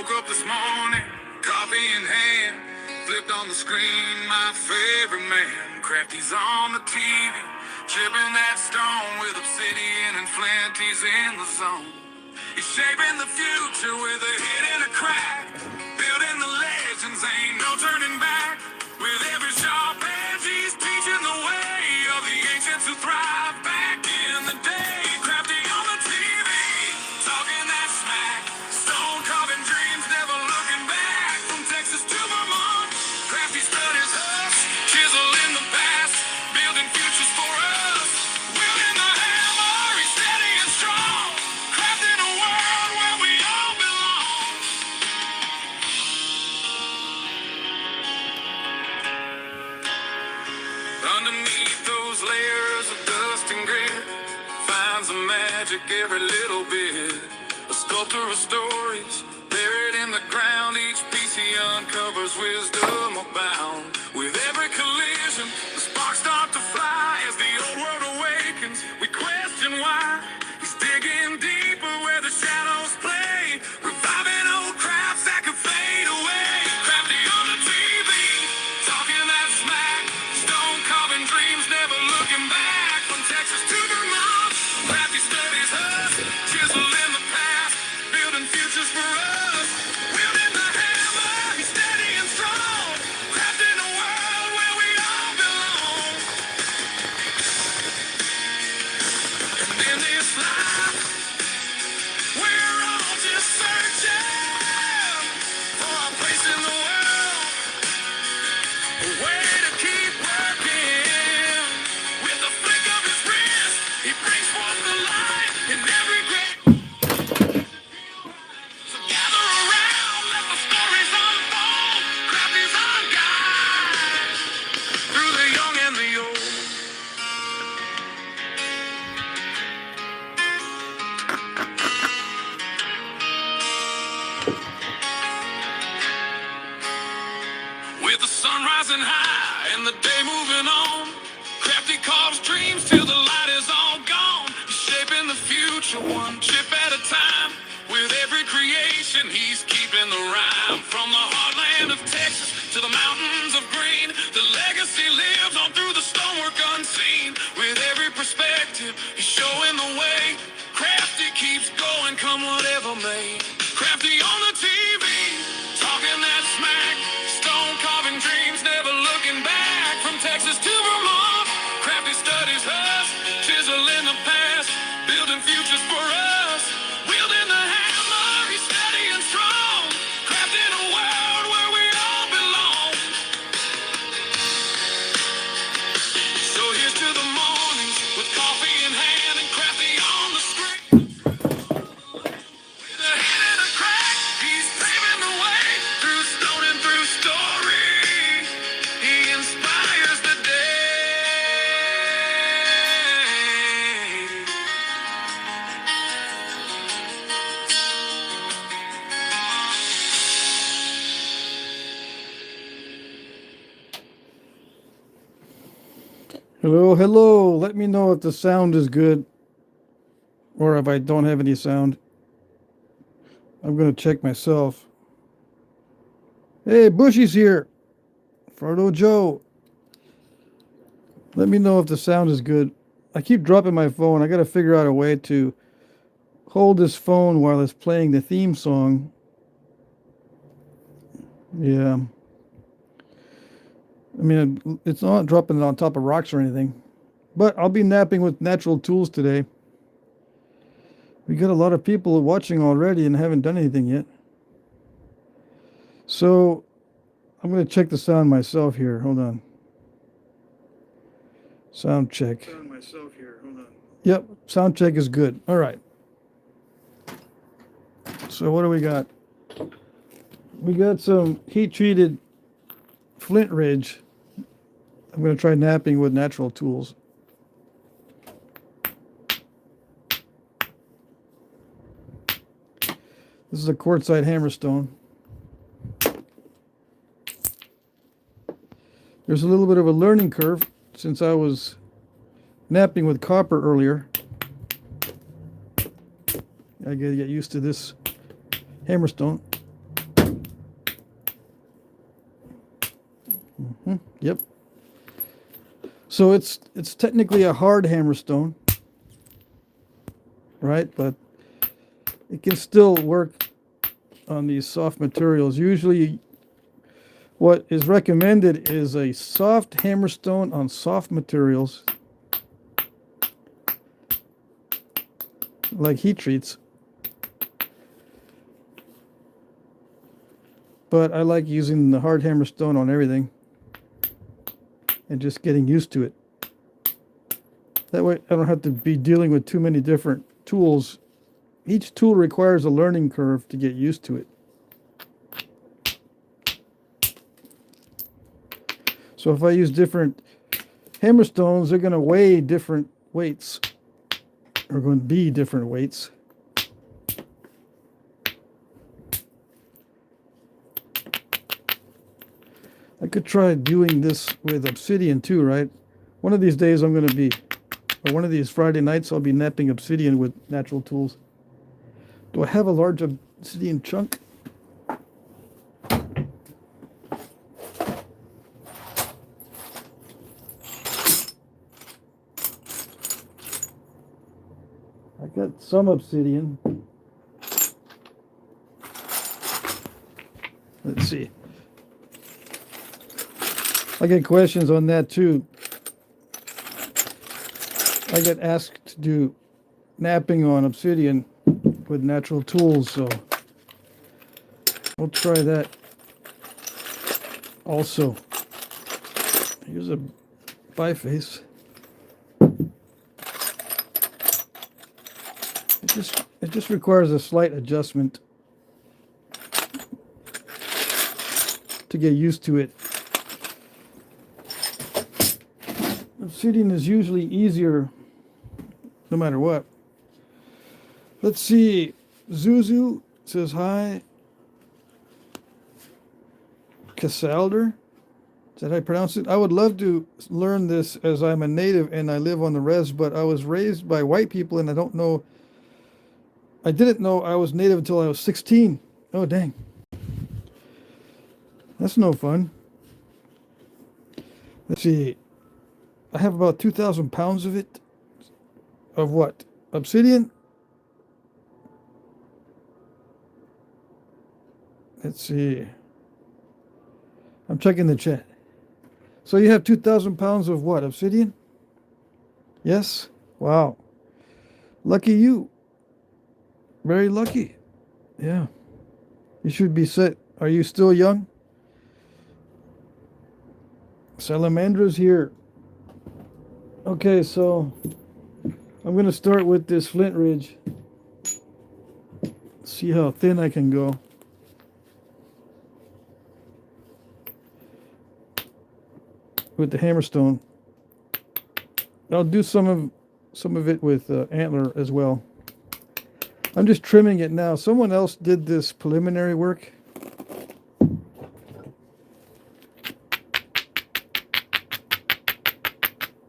Woke up this morning, coffee in hand, flipped on the screen, my favorite man. Crafty's on the TV, chipping that stone with Obsidian and Flint, he's in the zone. He's shaping the future with a hit and a crack, building the legends, ain't no turning back. With every sharp edge, he's teaching the way of the ancients who thrive back in the day. Crafty on the TV, talking that smack, stone carving dreams, never looking back. From Texas to Vermont, Crafty studies us, chisel in the past, building futures for us. Wielding the hammer, he's steady and strong, crafting a world where we all belong. Underneath those layers of dust and grit, finds the magic every little bit. A sculptor of stories, buried in the ground. Each piece he uncovers wisdom abound. With every collision, the sparks start to fly. As the old world awakens, we question why. He's digging deeper where the shadows play, reviving old crafts that could fade away. Crafty on the TV, talking that smack, stone carving dreams, never looking back. From Texas to Vermont, Crafty studies us, chisel in the past, building futures for us. Wielding the hammer, he's steady and strong, crafting a world where we all belong. And in this life, we're all just searching for our place in the world, a way to keep working. With the flick of his wrist, he brings forth the light in every great. So gather around, let the stories unfold. Crafty's our guide through the young and the old. With the sun rising high and the day moving on, Crafty carves dreams till the light is all gone. He's shaping the future one chip at a time. With every creation, he's keeping the rhyme. From the heartland of Texas to the mountains of green, the legacy lives on through the stonework unseen. With every perspective, he's showing the way. Crafty keeps going, come whatever may. Crafty on the TV, talking that smack, stone carving dreams, never looking back. From Texas to Vermont, Crafty studies us, chisel in the past, building futures for us. Wielding the hammer, he's steady and strong, crafting a world where we all belong. So here's to the mornings with coffee in hand and Crafty on the screen. With a hit and a crack, he's paving the way through stone and through story. He inspires the day. Hello, hello. Let me know if the sound is good or if I don't have any sound. I'm going to check myself. Hey, Bushy's here. Frodo Joe. Let me know if the sound is good. I keep dropping my phone. I got to figure out a way to hold this phone while it's playing the theme song. Yeah. I mean, it's not dropping it on top of rocks or anything. But I'll be napping with natural tools today. We got a lot of people watching already and haven't done anything yet. So I'm going to check the sound myself here. Hold on. Sound check. Yep, sound check is good. All right. So what do we got? We got some heat-treated Flint ridge. I'm going to try napping with natural tools. This is a quartzite hammerstone. There's a little bit of a learning curve since I was napping with copper earlier. I gotta get used to this hammerstone. Yep. So it's technically a hard hammerstone, right? But it can still work on these soft materials. Usually what is recommended is a soft hammerstone on soft materials like heat treats. But I like using the hard hammerstone on everything and just getting used to it. That way I don't have to be dealing with too many different tools. Each tool requires a learning curve to get used to it. So if I use different hammerstones, they're going to weigh different weights. They're going to be different weights. I could try doing this with Obsidian too, right? One of these days I'm going to be, or one of these Friday nights, I'll be knapping Obsidian with natural tools. Do I have a large Obsidian chunk? I got some Obsidian. Let's see. I get questions on that too. I get asked to do knapping on Obsidian with natural tools, so we'll try that also. Here's a biface. It just requires a slight adjustment to get used to it. Obsidian is usually easier no matter what. Let's see. Zuzu says hi. Casalder, is that how I pronounce it? I would love to learn this as I'm a native and I live on the res, but I was raised by white people and I didn't know I was native until I was 16. Oh, dang. That's no fun. Let's see. I have about 2,000 pounds of it. Of what? Obsidian? Let's see. I'm checking the chat. So you have 2,000 pounds of what? Obsidian? Yes? Wow. Lucky you. Very lucky. Yeah. You should be set. Are you still young? Salamandra's here. Okay, so I'm going to start with this flint ridge. See how thin I can go. With the hammerstone. I'll do some of it with Antler as well. I'm just trimming it now. Someone else did this preliminary work.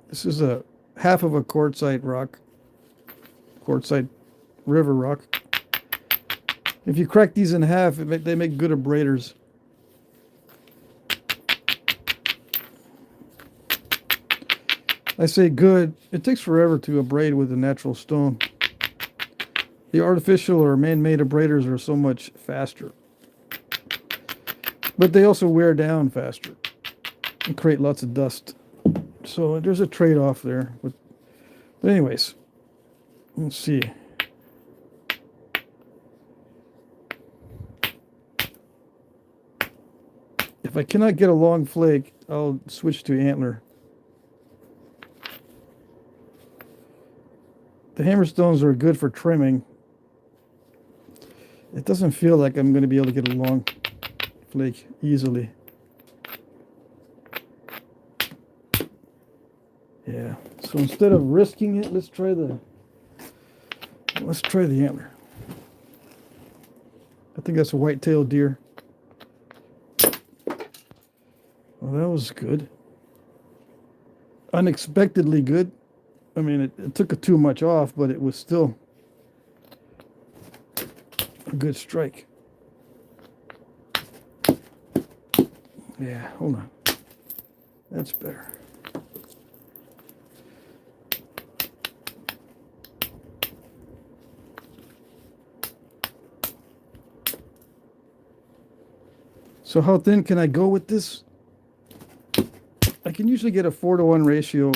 This is a half of a quartzite rock. Quartzite river rock. If you crack these in half, they make good abraders. I say good. It takes forever to abrade with a natural stone. The artificial or man-made abraders are so much faster. But they also wear down faster and create lots of dust. So there's a trade-off there. But anyways, let's see. If I cannot get a long flake, I'll switch to Antler. The hammerstones are good for trimming. It doesn't feel like I'm going to be able to get a long flake easily. Yeah. So instead of risking it, let's try the Antler. I think that's a white-tailed deer. Well, that was good. Unexpectedly good. I mean, it took too much off, but it was still a good strike. Yeah, hold on. That's better. So how thin can I go with this? I can usually get a 4-to-1 ratio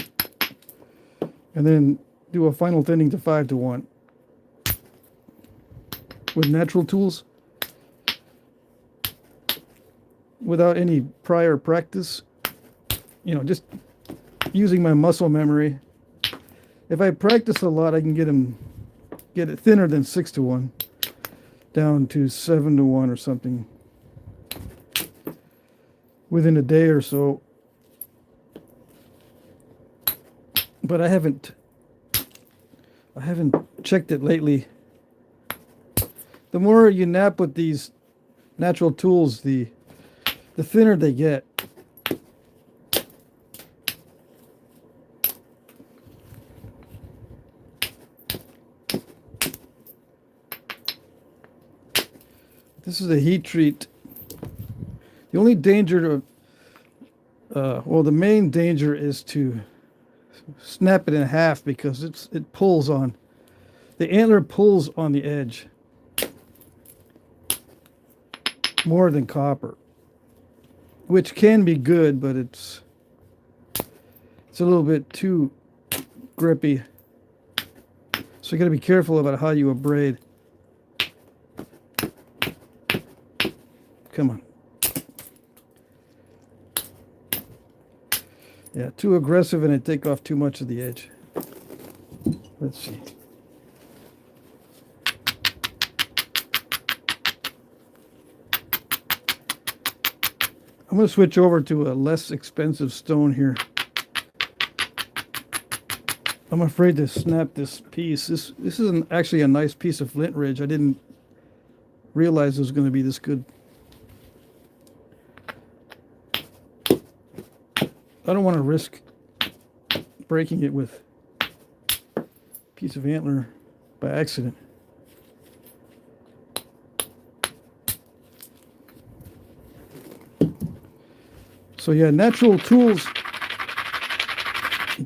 and then do a final thinning to 5-to-1 with natural tools without any prior practice. You know, just using my muscle memory. If I practice a lot, I can get it thinner than 6-to-1, down to 7-to-1 or something within a day or so. But I haven't checked it lately. The more you knap with these natural tools, the thinner they get. This is a heat treat. The only danger to, well, the main danger is to snap it in half because it pulls on, the antler pulls on the edge more than copper, which can be good, but it's a little bit too grippy. So you got to be careful about how you abrade. Come on. Yeah, too aggressive and it take off too much of the edge. Let's see. I'm going to switch over to a less expensive stone here. I'm afraid to snap this piece. This is actually a nice piece of flint ridge. I didn't realize it was going to be this good. I don't want to risk breaking it with a piece of antler by accident. So yeah, natural tools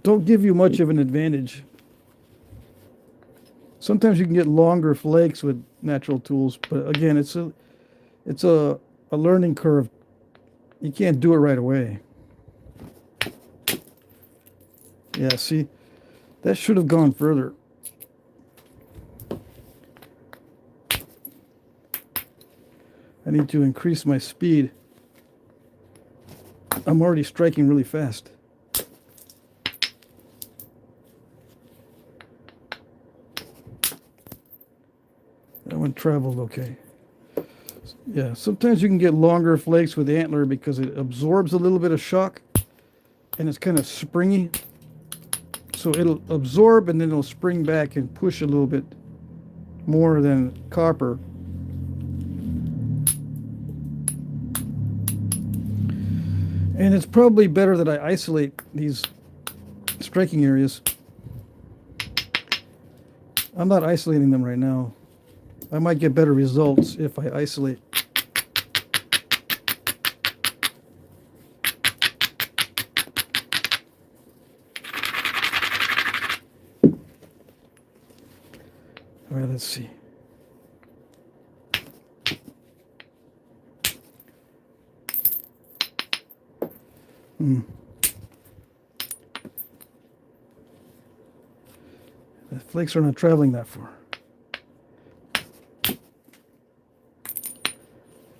don't give you much of an advantage. Sometimes you can get longer flakes with natural tools, but again, it's a learning curve. You can't do it right away. Yeah, see, that should have gone further. I need to increase my speed. I'm already striking really fast. That one traveled okay. Yeah, sometimes you can get longer flakes with antler because it absorbs a little bit of shock and it's kind of springy. So it'll absorb and then it'll spring back and push a little bit more than copper. And it's probably better that I isolate these striking areas. I'm not isolating them right now. I might get better results if I isolate. All right, let's see. The flakes are not traveling that far.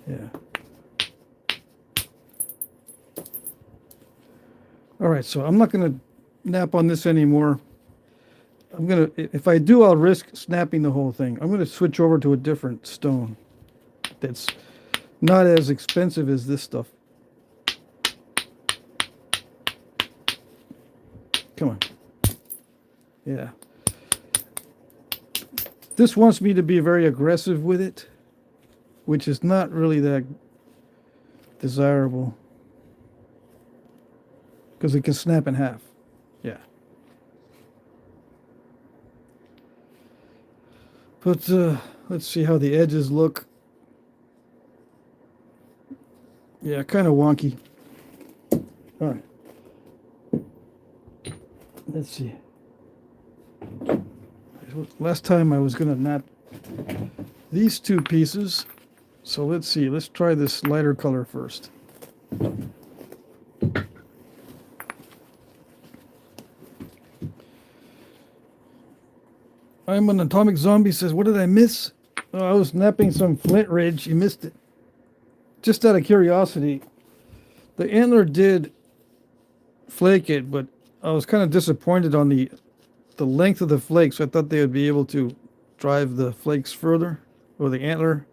Yeah. All right, so I'm not going to nap on this anymore. I'm going to, if I do, I'll risk snapping the whole thing. I'm going to switch over to a different stone that's not as expensive as this stuff. Come on. Yeah. This wants me to be very aggressive with it, which is not really that desirable because it can snap in half. Yeah. But let's see how the edges look. Yeah, kind of wonky. All right. Let's see. Last time I was going to knap these two pieces. So let's see. Let's try this lighter color first. I'm an atomic zombie says, what did I miss? Oh, I was knapping some Flint ridge. You missed it. Just out of curiosity, the Antler did flake it, but I was kind of disappointed on the length of the flakes. I thought they would be able to drive the flakes further, or the Antler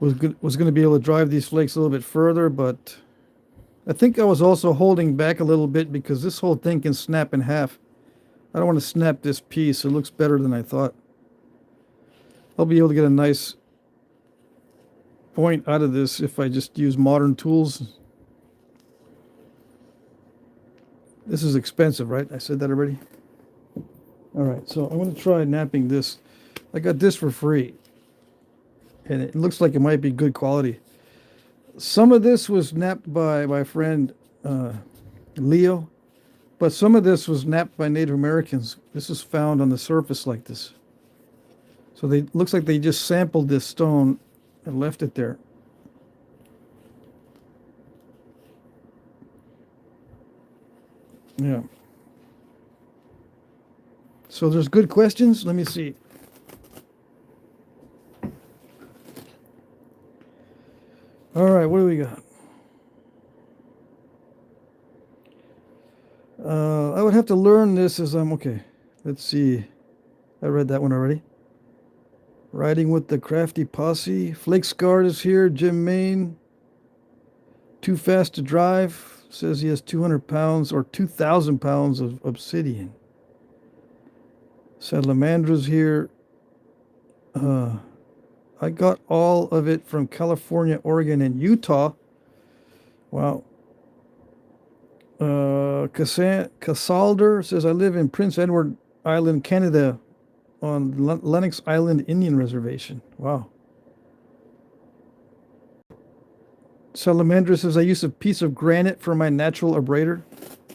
was going to be able to drive these flakes a little bit further, but I think I was also holding back a little bit because this whole thing can snap in half. I don't want to snap this piece. It looks better than I thought. I'll be able to get a nice point out of this if I just use modern tools. This is expensive, right? I said that already. All right, so I'm going to try knapping this. I got this for free, and it looks like it might be good quality. Some of this was napped by my friend Leo, but some of this was napped by Native Americans. This is found on the surface like this. So they looks like they just sampled this stone and left it there. Yeah. So there's good questions. Let me see. All right, what do we got? I would have to learn this as I'm okay. Let's see. I read that one already. Riding with the Crafty Posse. Flake Scarred is here. Jim Main. Too Fast to Drive. Says he has 200 pounds or 2,000 pounds of obsidian. Salamandra's here. I got all of it from California, Oregon, and Utah. Wow. Casalder says, I live in Prince Edward Island, Canada, on Lennox Island Indian Reservation. Wow. Salamandra says, I use a piece of granite for my natural abrader.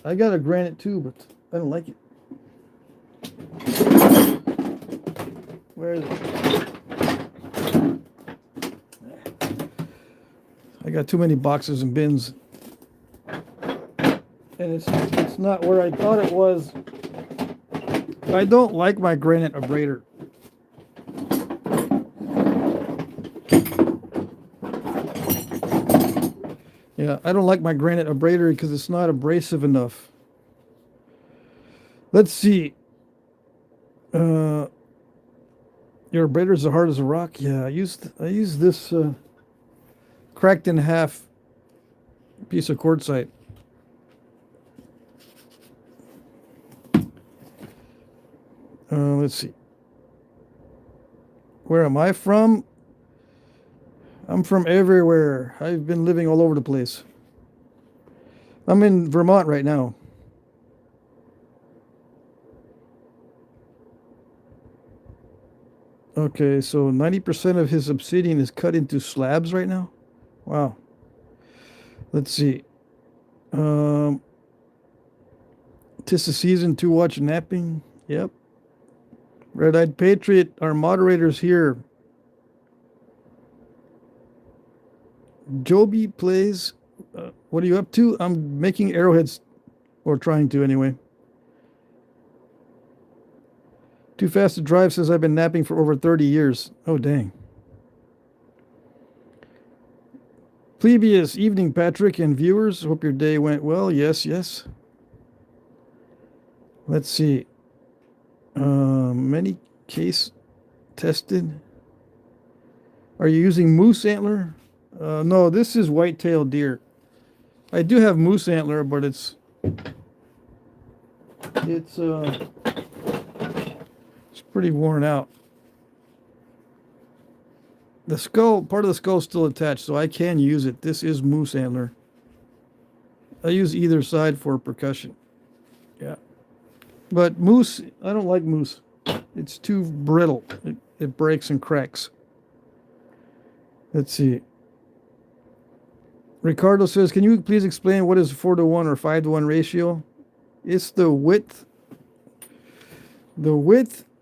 I got a granite too, but I don't like it. Where is it? I got too many boxes and bins. And it's not where I thought it was. I don't like my granite abrader. Yeah, I don't like my granite abrader because it's not abrasive enough. Let's see. Your abrader is as hard as a rock. Yeah, I used this cracked in half piece of quartzite. Let's see. Where am I from? I'm from everywhere. I've been living all over the place. I'm in Vermont right now. Okay, so 90% of his obsidian is cut into slabs right now? Wow. Let's see. 'Tis the season to watch Knapping. Yep. Red-Eyed Patriot, our moderator's here. Joby plays. What are you up to? I'm making arrowheads, or trying to anyway. Too Fast to Drive says I've been napping for over 30 years. Oh, dang. Plebius, evening, Patrick and viewers. Hope your day went well. Yes, yes. Let's see. Many case tested. Are you using moose antler? No, this is white-tailed deer. I do have moose antler, but it's pretty worn out. The skull, part of the skull is still attached, so I can use it. This is moose antler. I use either side for percussion. Yeah. But moose, I don't like moose. It's too brittle. It breaks and cracks. Let's see. Ricardo says, can you please explain what is 4-to-1 or 5-to-1 ratio? It's the width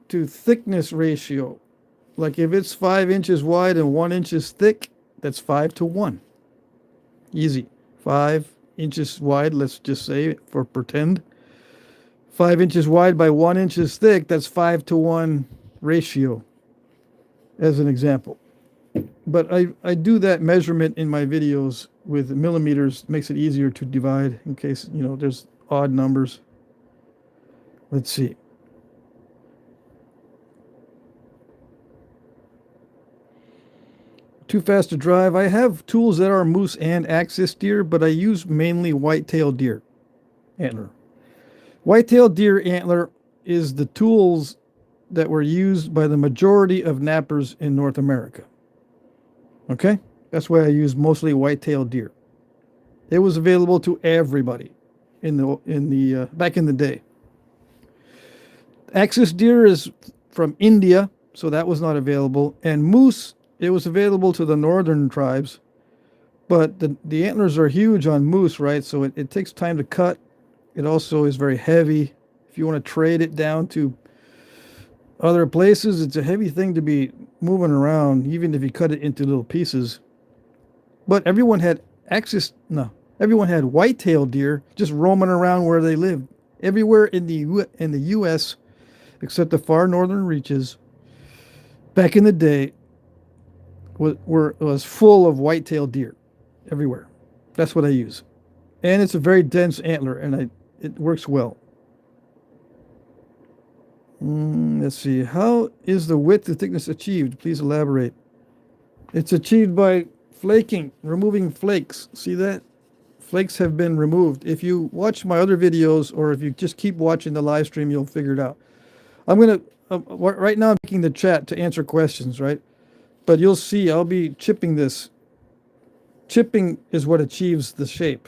to thickness ratio. Like if it's 5 inches wide and 1 inch thick, that's 5 to 1. Easy. 5 inches wide, let's just say for pretend. 5 inches wide by 1 inch thick, that's 5 to 1 ratio, as an example. But I do that measurement in my videos with millimeters. Makes it easier to divide in case, there's odd numbers. Let's see. Too fast to drive. I have tools that are moose and axis deer, but I use mainly white-tailed deer antler. White-tailed deer antler is the tools that were used by the majority of nappers in North America. Okay? That's why I use mostly white-tailed deer. It was available to everybody in the back in the day. Axis deer is from India, so that was not available. And moose, it was available to the northern tribes, but the antlers are huge on moose, right? So it takes time to cut. It also is very heavy. If you want to trade it down to other places, it's a heavy thing to be moving around, even if you cut it into little pieces. But everyone had white-tailed deer just roaming around where they lived. Everywhere in the U.S., except the far northern reaches, back in the day, was full of white-tailed deer everywhere. That's what I use. And it's a very dense antler, and it works well. Let's see. How is the width to thickness achieved? Please elaborate. It's achieved by flaking, removing flakes. See that? Flakes have been removed. If you watch my other videos, or if you just keep watching the live stream, you'll figure it out. I'm going to, right now I'm making the chat to answer questions, right? But you'll see I'll be chipping this. Chipping is what achieves the shape.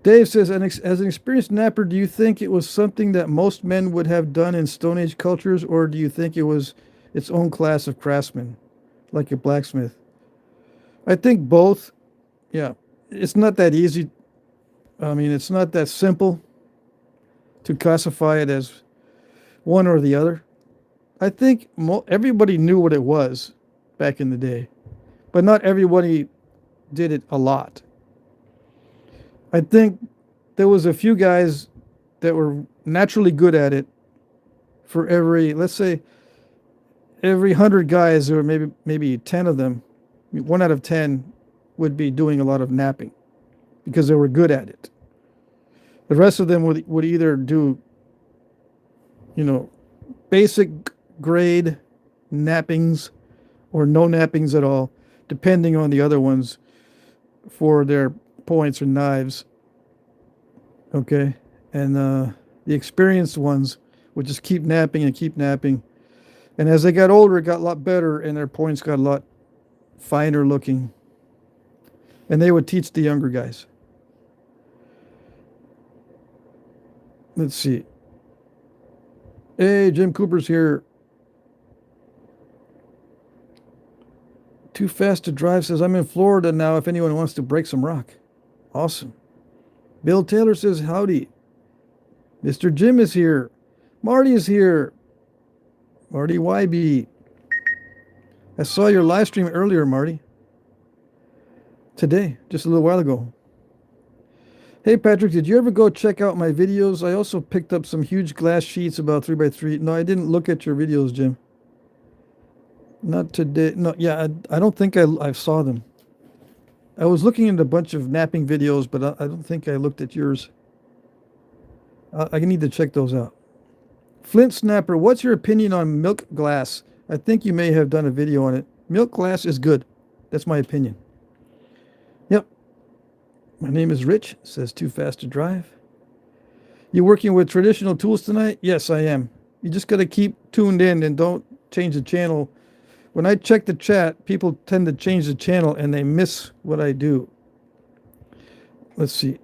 Dave says, as an experienced napper, do you think it was something that most men would have done in Stone Age cultures, or do you think it was its own class of craftsmen, like a blacksmith? I think both. Yeah, it's not that easy. I mean, it's not that simple to classify it as one or the other. I think everybody knew what it was back in the day, but not everybody did it a lot. I think there was a few guys that were naturally good at it. For every, let's say, every 100 guys, or maybe 10 of them, 1 out of 10 would be doing a lot of napping because they were good at it. The rest of them would either do, basic grade nappings or no nappings at all, depending on the other ones for their points or knives. Okay? And the experienced ones would just keep napping and keep napping. And as they got older, it got a lot better, and their points got a lot finer looking. And they would teach the younger guys. Let's see. Hey, Jim Cooper's here. Too Fast to Drive says, I'm in Florida now if anyone wants to break some rock. Awesome. Bill Taylor says, howdy. Mr. Jim is here. Marty is here. Marty YB. I saw your live stream earlier, Marty. Today, just a little while ago. Hey, Patrick, did you ever go check out my videos? I also picked up some huge glass sheets about 3x3. No, I didn't look at your videos, Jim. Not today. No, yeah, I don't think I saw them. I was looking at a bunch of napping videos, but I don't think I looked at yours. I need to check those out. Flint Snapper, what's your opinion on milk glass? I think you may have done a video on it. Milk glass is good. That's my opinion. Yep. My name is Rich, says Too Fast to Drive. You working with traditional tools tonight? Yes, I am. You just got to keep tuned in and don't change the channel. When I check the chat, people tend to change the channel and they miss what I do. Let's see.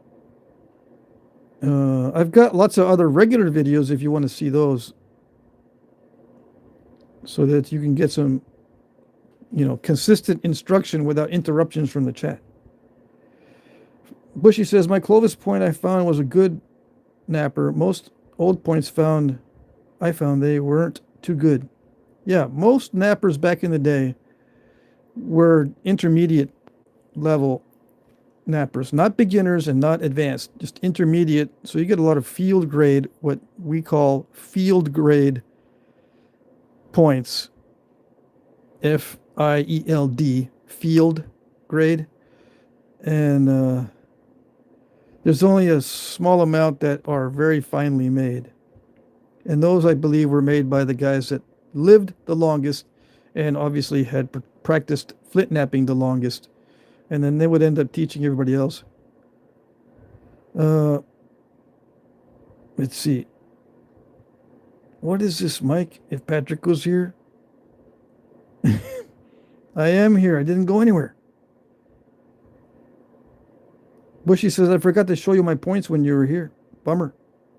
I've got lots of other regular videos if you want to see those, so that you can get some, consistent instruction without interruptions from the chat. Bushy says, my Clovis point I found was a good napper. Most old points I found they weren't too good. Yeah, most nappers back in the day were intermediate level nappers, not beginners and not advanced, just intermediate. So you get a lot of field grade, what we call field grade points. FIELD, field grade. And there's only a small amount that are very finely made. And those, I believe, were made by the guys that lived the longest and obviously had practiced Flintnapping the longest. And then they would end up teaching everybody else. Let's see. What is this, Mike? If Patrick was here? I am here. I didn't go anywhere. Bushy says, I forgot to show you my points when you were here. Bummer.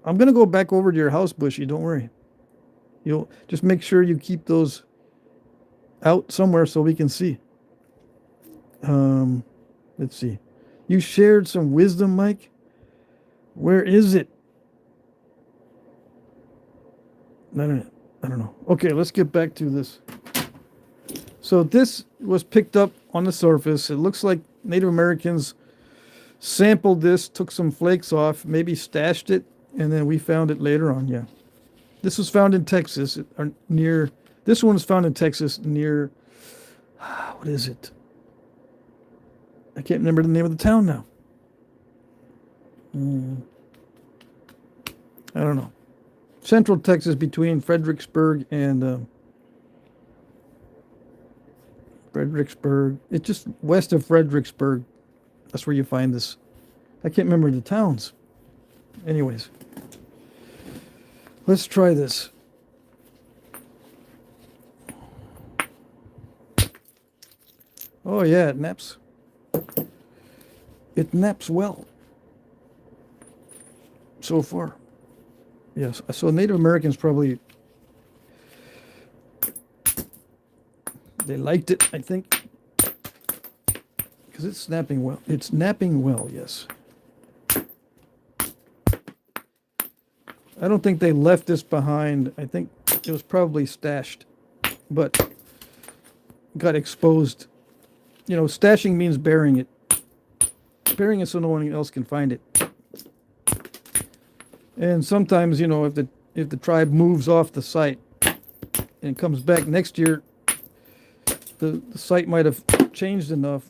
I'm going to go back over to your house, Bushy. Don't worry. You'll just make sure you keep those out somewhere so we can see. Let's see. You shared some wisdom, Mike. Where is it? I don't know. Okay, let's get back to this. So this was picked up on the surface. It looks like Native Americans sampled this, took some flakes off, maybe stashed it, and then we found it later on. Yeah. This was found in Texas, near. This one was found in Texas near. What is it? I can't remember the name of the town now. I don't know. Central Texas, between Fredericksburg and Fredericksburg. It's just west of Fredericksburg. That's where you find this. I can't remember the towns. Anyways, let's try this. Oh yeah, it naps. It naps well. So far. Yes. So Native Americans probably, they liked it, I think. Because it's snapping well. It's napping well, yes. I don't think they left this behind. I think it was probably stashed, but got exposed. You know, stashing means burying it. Burying it so no one else can find it. And sometimes, you know, if the tribe moves off the site and comes back next year, the site might have changed enough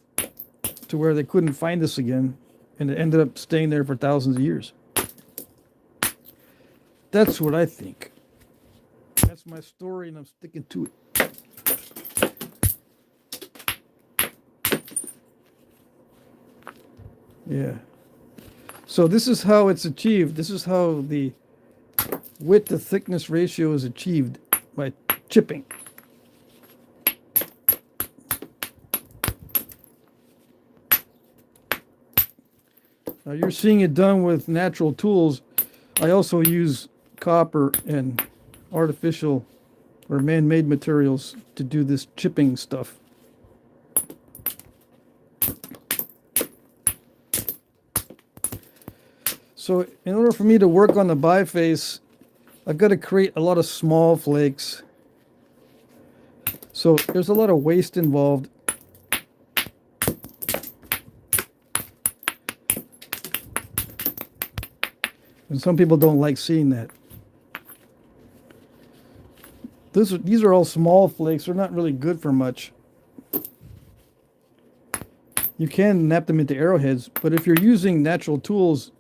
to where they couldn't find this again, and it ended up staying there for thousands of years. That's what I think. That's my story, and I'm sticking to it. Yeah. So this is how it's achieved. This is how the width to thickness ratio is achieved, by chipping. Now you're seeing it done with natural tools. I also use copper and artificial or man-made materials to do this chipping stuff. So in order for me to work on the biface, I've got to create a lot of small flakes. So there's a lot of waste involved. And some people don't like seeing that. These are all small flakes. They're not really good for much. You can nap them into arrowheads, but if you're using natural tools,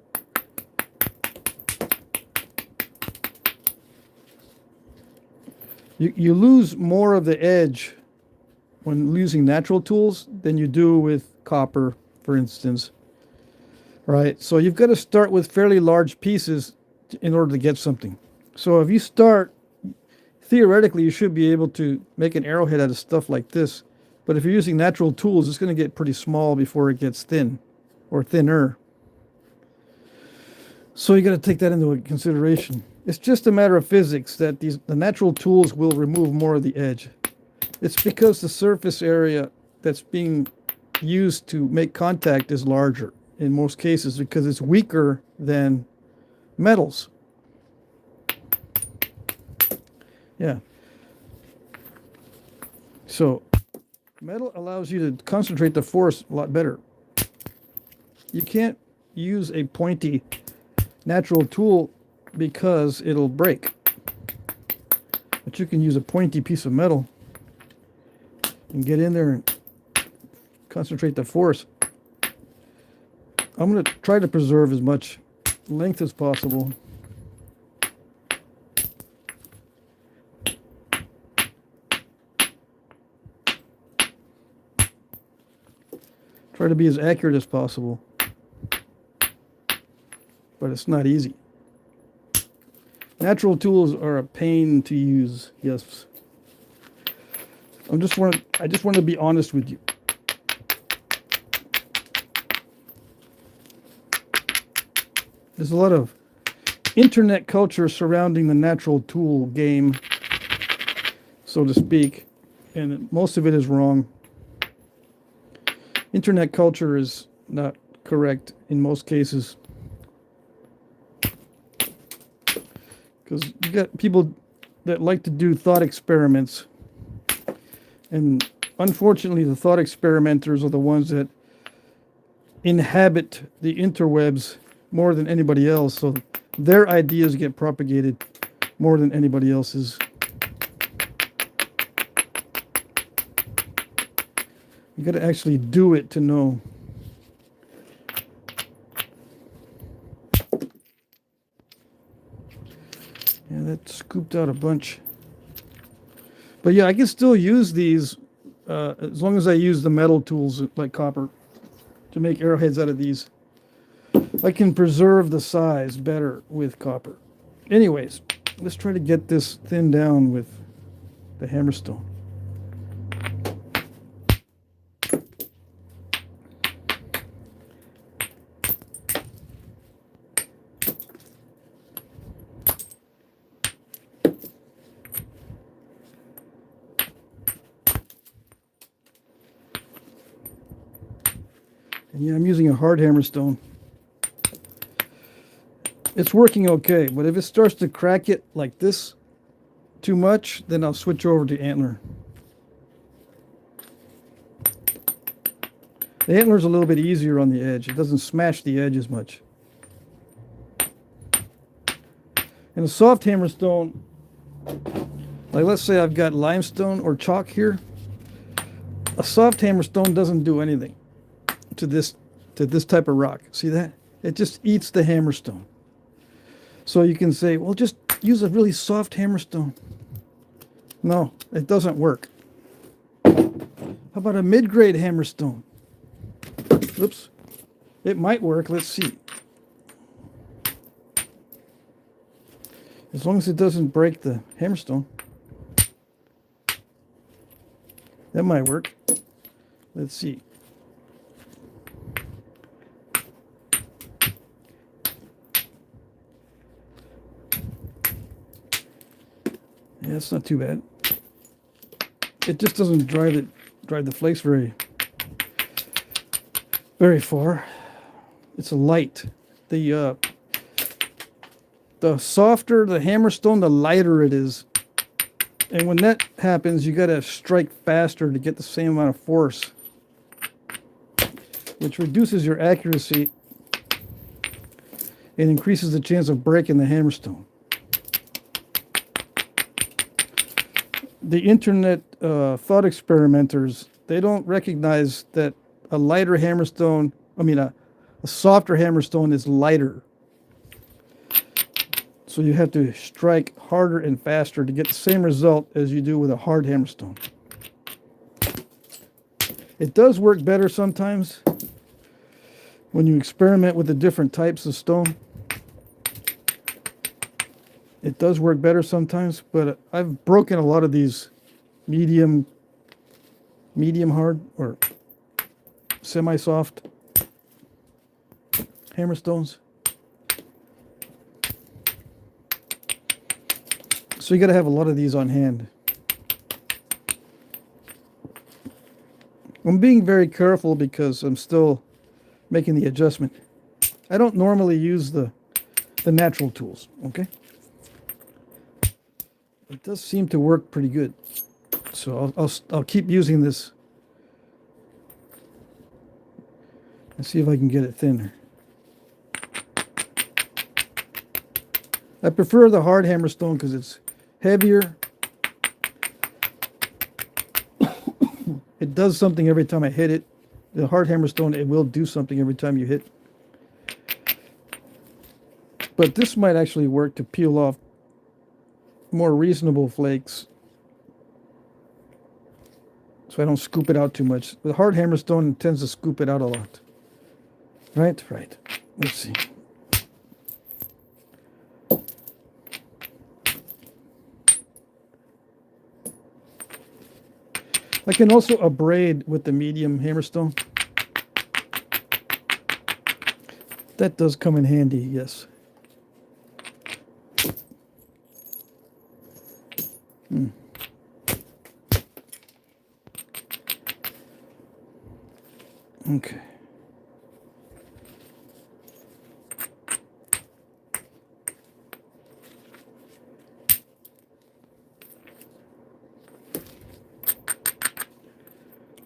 you lose more of the edge when using natural tools than you do with copper, for instance. Right? So you've got to start with fairly large pieces in order to get something. So if you start, theoretically, you should be able to make an arrowhead out of stuff like this. But if you're using natural tools, it's going to get pretty small before it gets thin or thinner. So you got to take that into consideration. It's just a matter of physics that the natural tools will remove more of the edge. It's because the surface area that's being used to make contact is larger. in most cases because it's weaker than metals. Yeah. So metal allows you to concentrate the force a lot better. You can't use a pointy natural tool because it'll break. But you can use a pointy piece of metal and get in there and concentrate the force. I'm going to try to preserve as much length as possible. Try to be as accurate as possible. But it's not easy. Natural tools are a pain to use, yes. I just want to be honest with you. There's a lot of internet culture surrounding the natural tool game, so to speak, and most of it is wrong. Internet culture is not correct in most cases. Because you got people that like to do thought experiments. And unfortunately, the thought experimenters are the ones that inhabit the interwebs more than anybody else. So their ideas get propagated more than anybody else's. You got to actually do it to know. Yeah, that scooped out a bunch. But yeah, I can still use these as long as I use the metal tools like copper to make arrowheads out of these. I can preserve the size better with copper. Anyways, let's try to get this thinned down with the hammerstone. And yeah, I'm using a hard hammerstone. It's working okay, but if it starts to crack it like this too much, then I'll switch over to Antler. The Antler's a little bit easier on the edge. It doesn't smash the edge as much. And a soft hammerstone, like let's say I've got limestone or chalk here, a soft hammerstone doesn't do anything to this type of rock. See that? It just eats the hammerstone. So you can say, well, just use a really soft hammerstone. No, it doesn't work. How about a mid-grade hammerstone? Oops. It might work. Let's see. As long as it doesn't break the hammerstone. That might work. Let's see. Yeah, it's not too bad. It just doesn't drive the flakes very far. It's a light. The softer the hammerstone, the lighter it is. And when that happens, you got to strike faster to get the same amount of force, which reduces your accuracy and increases the chance of breaking the hammerstone. The internet thought experimenters, they don't recognize that a lighter hammerstone, a softer hammerstone is lighter. So you have to strike harder and faster to get the same result as you do with a hard hammerstone. It does work better sometimes when you experiment with the different types of stone. It does work better sometimes, but I've broken a lot of these medium hard or semi-soft hammerstones. So you got to have a lot of these on hand. I'm being very careful because I'm still making the adjustment. I don't normally use the natural tools, okay? It does seem to work pretty good. So I'll keep using this and see if I can get it thinner. I prefer the hard hammerstone because it's heavier. It does something every time I hit it. The hard hammerstone, it will do something every time you hit. But this might actually work to peel off more reasonable flakes, so I don't scoop it out too much. The hard hammerstone tends to scoop it out a lot. Right. Let's see. I can also abrade with the medium hammerstone. That does come in handy, yes. Okay.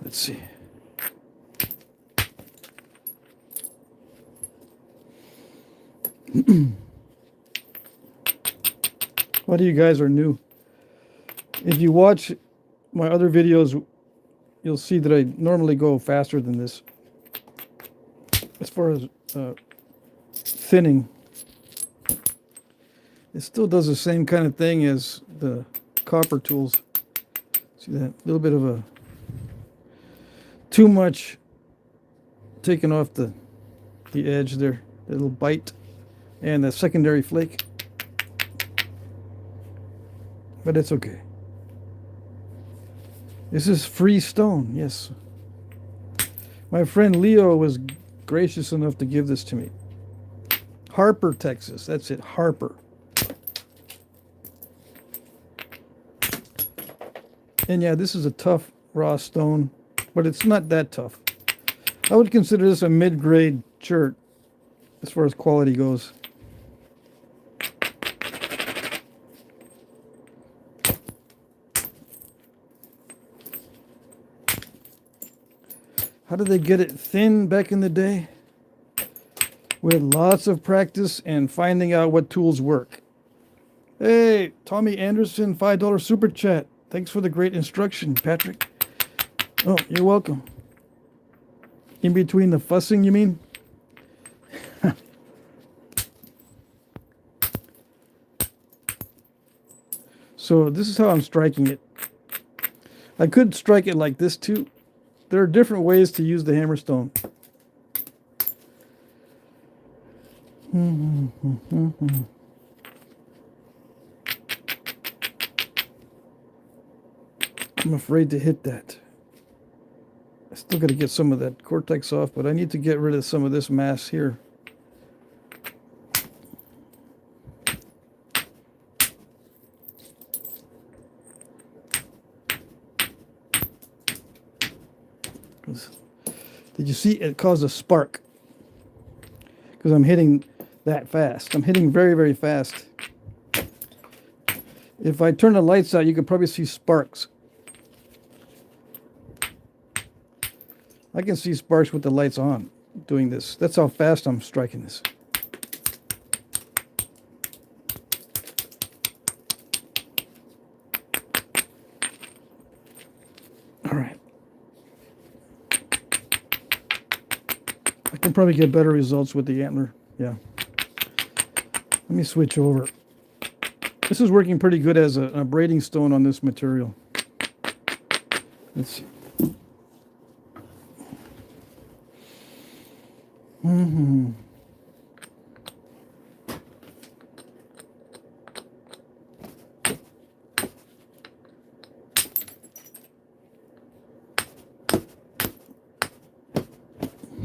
Let's see. A lot of you guys are new. If you watch my other videos, you'll see that I normally go faster than this as far as thinning. It still does the same kind of thing as the copper tools. See that? A little bit of a too much taking off the edge there, the little bite and the secondary flake. But it's okay. This is free stone, yes. My friend Leo was gracious enough to give this to me. Harper, Texas. That's it, Harper. And yeah, this is a tough raw stone, but it's not that tough. I would consider this a mid-grade chert as far as quality goes. How did they get it thin back in the day? With lots of practice and finding out what tools work. Hey, Tommy Anderson, $5 super chat. Thanks for the great instruction, Patrick. Oh, you're welcome. In between the fussing, you mean? So this is how I'm striking it. I could strike it like this too. There are different ways to use the hammerstone. I'm afraid to hit that. I still got to get some of that cortex off, but I need to get rid of some of this mass here. Did you see it caused a spark? Because I'm hitting that fast. I'm hitting very, very fast. If I turn the lights out, you could probably see sparks. I can see sparks with the lights on doing this. That's how fast I'm striking this. All right. I can probably get better results with the Antler. Yeah. Let me switch over. This is working pretty good as a braiding stone on this material. Let's see.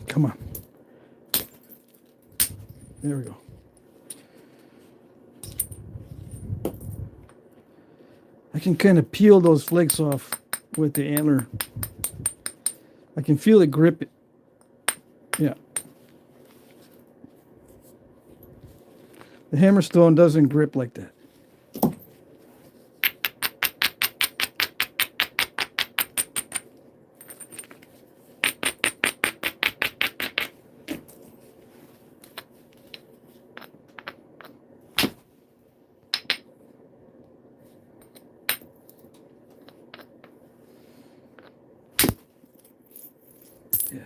Come on. There we go. I can kind of peel those flakes off with the Antler. I can feel it grip it. Yeah. The hammerstone doesn't grip like that. Yeah.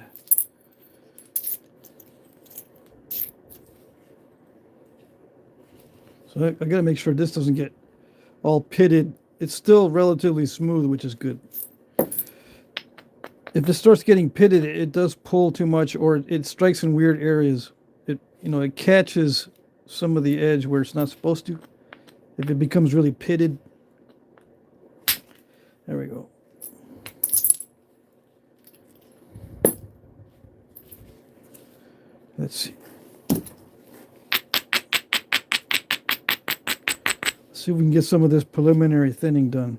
So I gotta make sure this doesn't get all pitted. It's still relatively smooth, which is good. If it starts getting pitted, it does pull too much, or it strikes in weird areas. It catches some of the edge where it's not supposed to. If it becomes really pitted. There we go. Let's see. See if we can get some of this preliminary thinning done.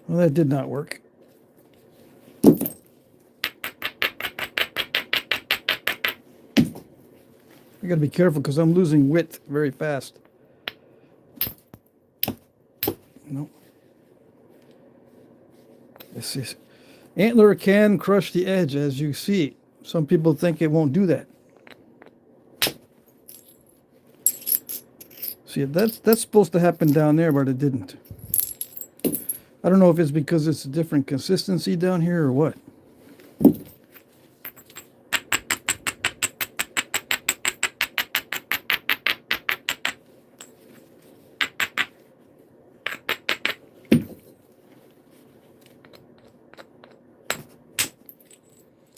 Well, that did not work. I gotta be careful because I'm losing width very fast. No. This is Antler can crush the edge, as you see. Some people think it won't do that. See, that's supposed to happen down there, but it didn't. I don't know if it's because it's a different consistency down here or what.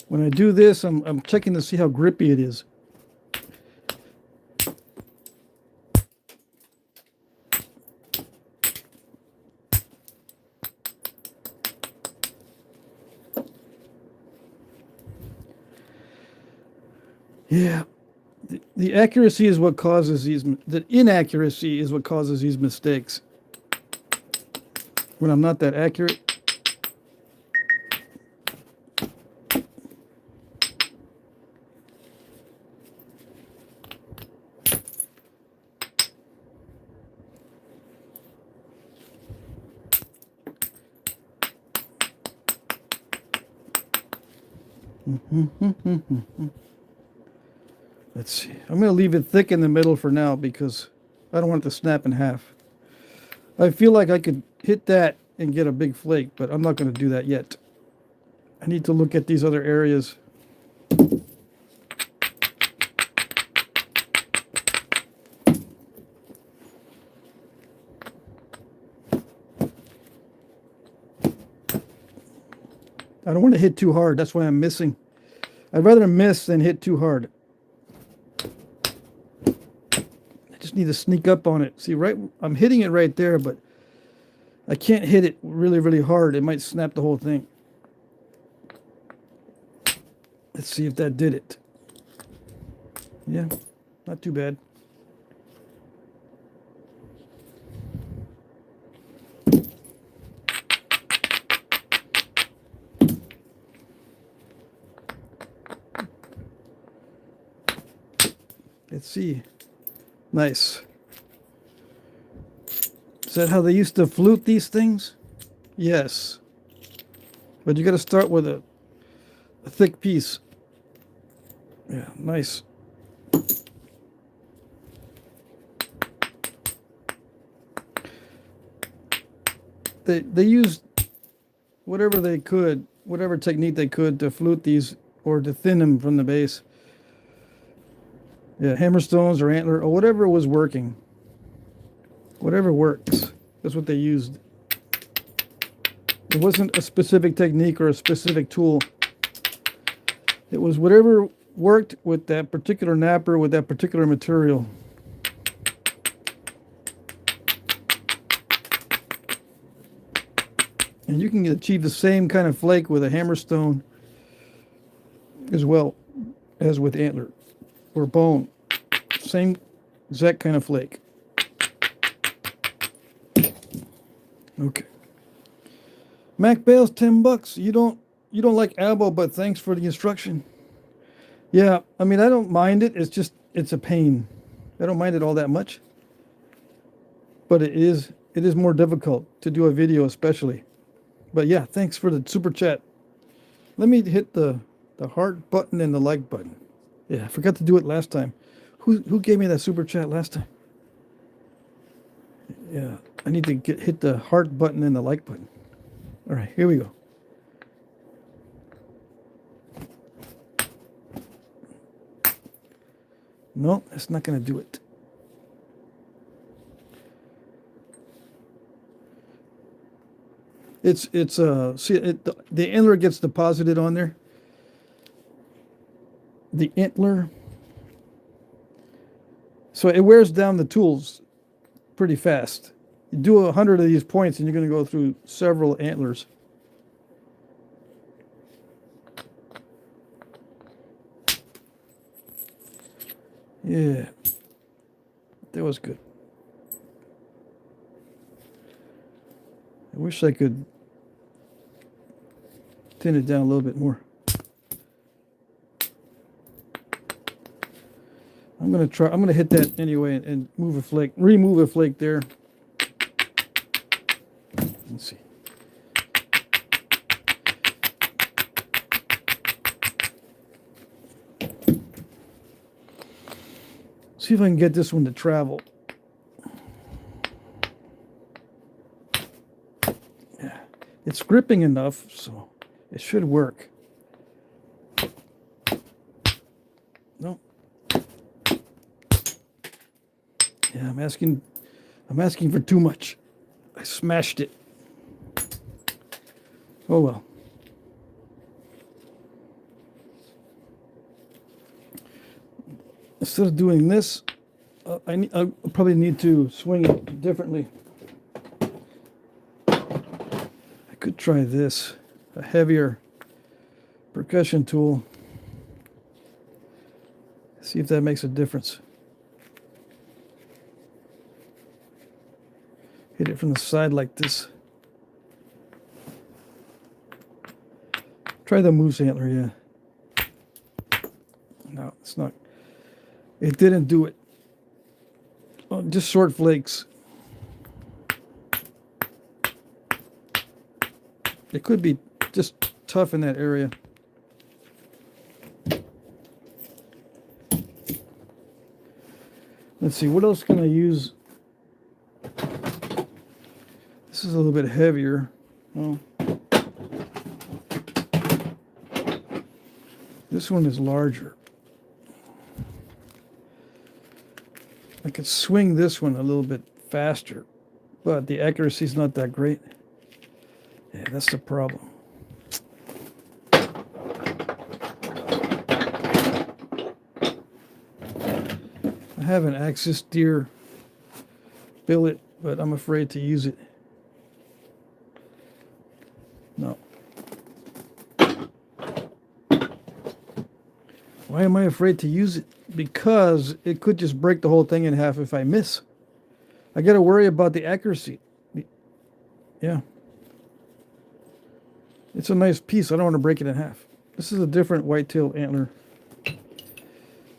When I do this, I'm checking to see how grippy it is. Yeah, the accuracy is what causes the inaccuracy is what causes these mistakes. When I'm not that accurate. Let's see. I'm going to leave it thick in the middle for now because I don't want it to snap in half. I feel like I could hit that and get a big flake, but I'm not going to do that yet. I need to look at these other areas. I don't want to hit too hard. That's why I'm missing. I'd rather miss than hit too hard. I just need to sneak up on it. See, right, I'm hitting it right there, but I can't hit it really, really hard. It might snap the whole thing. Let's see if that did it. Yeah, not too bad. Let's see. Nice. Is that how they used to flute these things? Yes. But you got to start with a thick piece. Yeah, nice. They used whatever they could, whatever technique they could to flute these or to thin them from the base. Yeah, hammerstones or antler or whatever was working. Whatever works. That's what they used. It wasn't a specific technique or a specific tool. It was whatever worked with that particular napper, with that particular material. And you can achieve the same kind of flake with a hammerstone as well as with antler or bone. Same exact kind of flake. Okay. Mac Bales, $10. You don't like elbow, but thanks for the instruction. Yeah, I mean, I don't mind it. It's just, it's a pain. I don't mind it all that much. But it is more difficult to do a video especially. But yeah, thanks for the super chat. Let me hit the heart button and the like button. Yeah, I forgot to do it last time. Who gave me that super chat last time? Yeah, I need to hit the heart button and the like button. All right, here we go. No, that's not going to do it. See, the antler gets deposited on there. The antler. So it wears down the tools pretty fast. You do 100 of these points and you're going to go through several antlers. Yeah, that was good. I wish I could thin it down a little bit more. I'm gonna hit that anyway and move a flake, remove a flake there. Let's see. See if I can get this one to travel. Yeah, it's gripping enough, so it should work. No. Yeah, I'm asking for too much. I smashed it. Oh well. Instead of doing this, I probably need to swing it differently. I could try this, a heavier percussion tool. See if that makes a difference. Hit it from the side like this. Try the moose antler, yeah. No, it's not. It didn't do it. Oh, just short flakes. It could be just tough in that area. Let's see, what else can I use? This is a little bit heavier. Oh. This one is larger. I could swing this one a little bit faster, but the accuracy is not that great. Yeah, that's the problem. I have an Axis Deer billet, but I'm afraid to use it. No. Why am I afraid to use it? Because it could just break the whole thing in half if I miss. I got to worry about the accuracy. Yeah. It's a nice piece. I don't want to break it in half. This is a different whitetail antler.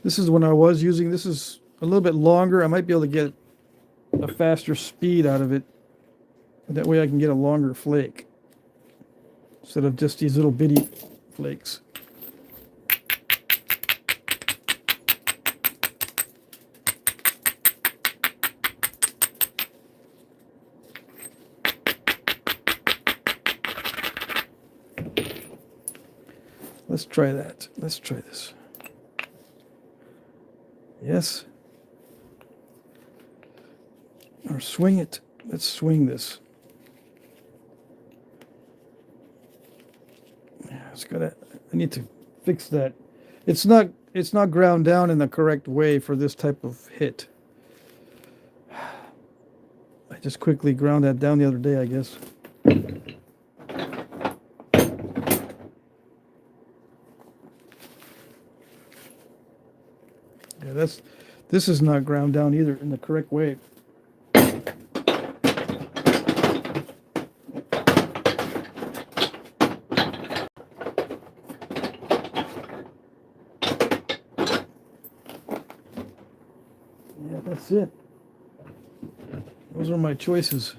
This is when I was using. This is a little bit longer. I might be able to get a faster speed out of it. That way I can get a longer flake instead of just these little bitty flakes. Let's try that. Let's try this. Yes. Or swing it. Let's swing this. Yeah, I need to fix that. It's not ground down in the correct way for this type of hit. I just quickly ground that down the other day, I guess. Yeah, This is not ground down either in the correct way. Yeah, that's it. Those are my choices.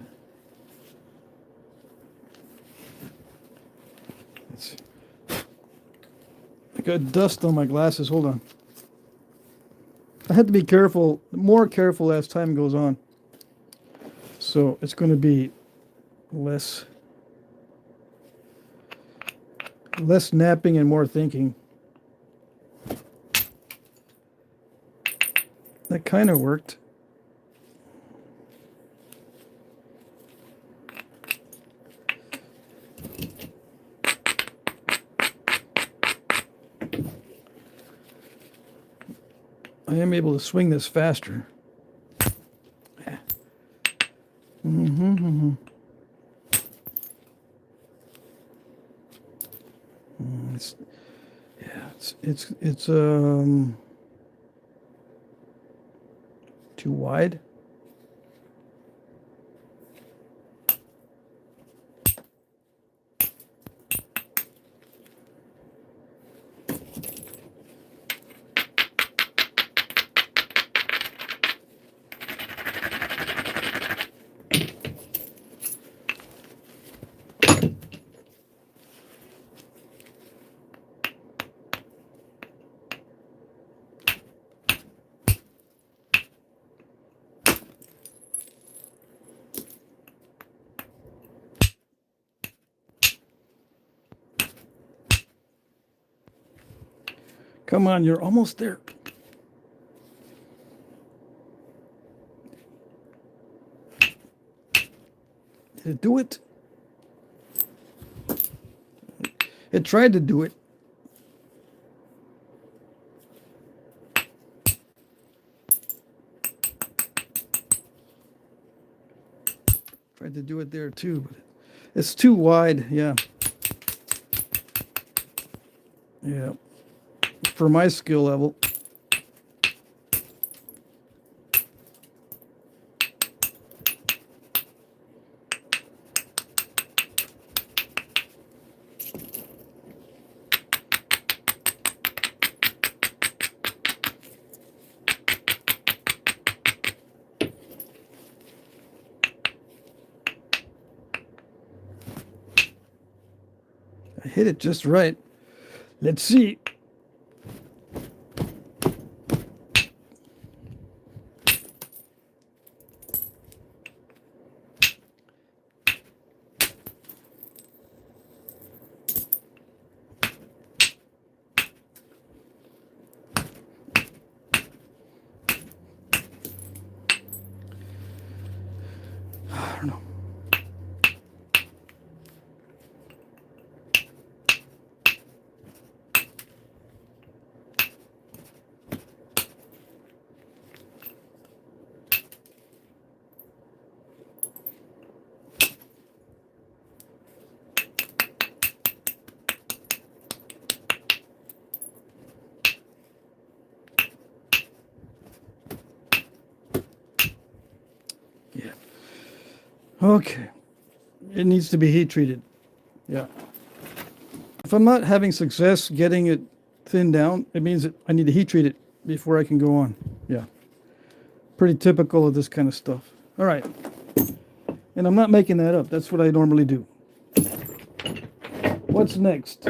I got dust on my glasses. Hold on. I had to be careful, more careful as time goes on. So it's going to be less napping and more thinking. That kind of worked. I am able to swing this faster. Yeah. It's too wide. Come on, you're almost there. Did it do it? It tried to do it. Tried to do it there too, but it's too wide. Yeah. Yeah. For my skill level. I hit it just right. Let's see. I don't know. Yeah. Okay. It needs to be heat treated. Yeah. If I'm not having success getting it thinned down, it means that I need to heat treat it before I can go on. Yeah. Pretty typical of this kind of stuff. All right. And I'm not making that up. That's what I normally do. What's next?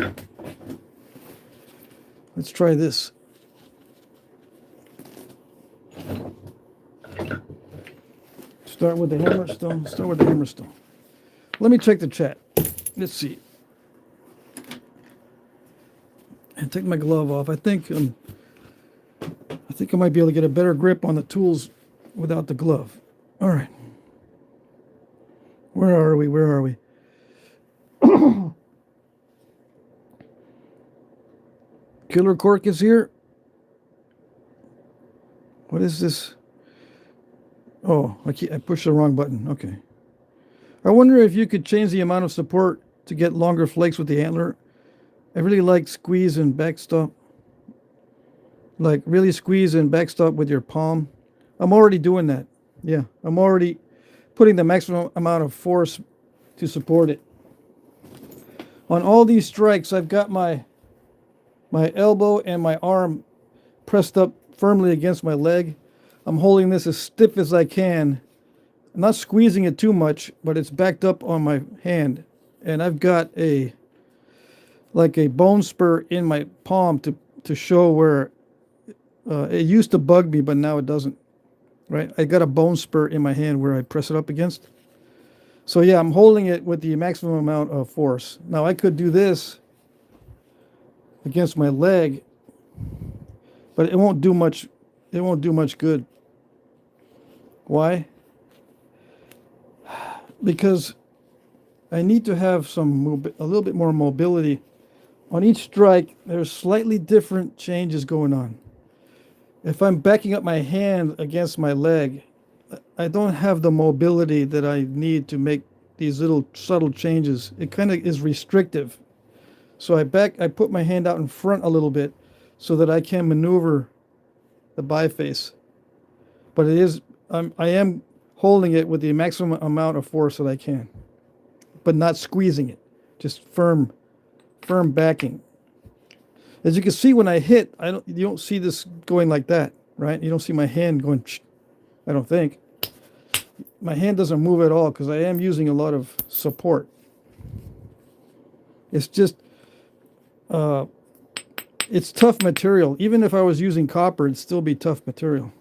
Let's try this. Start with the hammerstone. Start with the hammerstone. Let me check the chat. Let's see. And take my glove off. I think I might be able to get a better grip on the tools without the glove. All right. Where are we? Where are we? Killer Cork is here. What is this? Oh, I pushed the wrong button. Okay. I wonder if you could change the amount of support to get longer flakes with the Antler. I really like squeeze and backstop. Like really squeeze and backstop with your palm. I'm already doing that. Yeah, I'm already putting the maximum amount of force to support it. On all these strikes, I've got my elbow and my arm pressed up firmly against my leg. I'm holding this as stiff as I can. I'm not squeezing it too much, but it's backed up on my hand. And I've got a bone spur in my palm to show where it used to bug me, but now it doesn't. Right? I got a bone spur in my hand where I press it up against. So yeah, I'm holding it with the maximum amount of force. Now I could do this against my leg, but it won't do much. It won't do much good. Why? Because I need to have a little bit more mobility. On each strike, there's slightly different changes going on. If I'm backing up my hand against my leg, I don't have the mobility that I need to make these little subtle changes. It kind of is restrictive. So I put my hand out in front a little bit so that I can maneuver the biface. But I am holding it with the maximum amount of force that I can, but not squeezing it, just firm backing. As you can see, when I hit, you don't see this going like that, right? You don't see my hand going, I don't think. My hand doesn't move at all because I am using a lot of support. It's just, it's tough material. Even if I was using copper, it'd still be tough material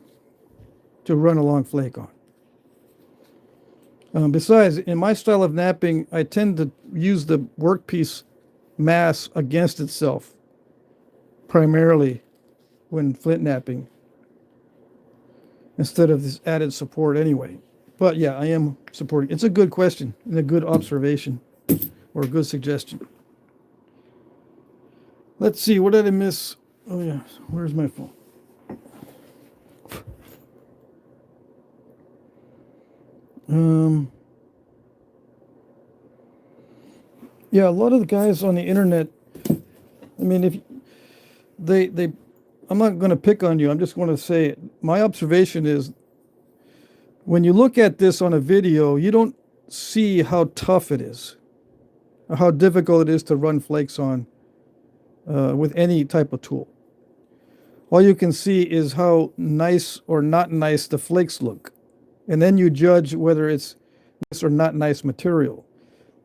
to run a long flake on. Besides, in my style of knapping, I tend to use the workpiece mass against itself, primarily when flint knapping, instead of this added support anyway. But yeah, I am supporting. It's a good question and a good observation or a good suggestion. Let's see, what did I miss? Oh yeah, where's my phone? Yeah, a lot of the guys on the internet, I mean, if they I'm not going to pick on you. I'm just going to say my observation is when you look at this on a video, you don't see how tough it is, or how difficult it is to run flakes on with any type of tool. All you can see is how nice or not nice the flakes look. And then you judge whether it's nice or not nice material.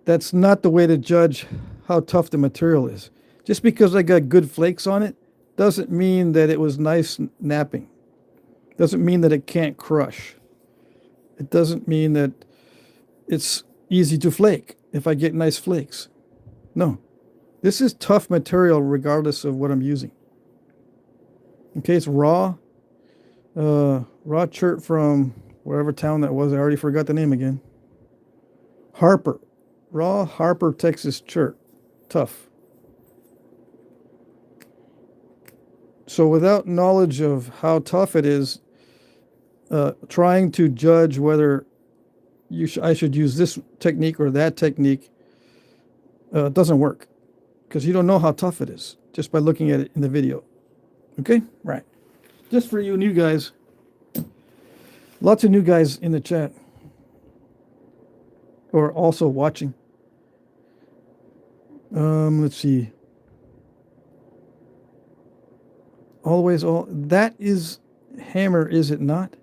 That's not the way to judge how tough the material is. Just because I got good flakes on it doesn't mean that it was nice knapping. Doesn't mean that it can't crush. It doesn't mean that it's easy to flake if I get nice flakes. No. This is tough material regardless of what I'm using. Okay, it's raw. Raw chert from wherever town that was. I already forgot the name again. Harper. Raw Harper, Texas chert. Tough. So without knowledge of how tough it is, trying to judge whether I should use this technique or that technique doesn't work. Because you don't know how tough it is just by looking at it in the video. Okay? Right. Just for you new guys. Lots of new guys in the chat. Or also watching. Let's see. Always all. That is hammer, is it not?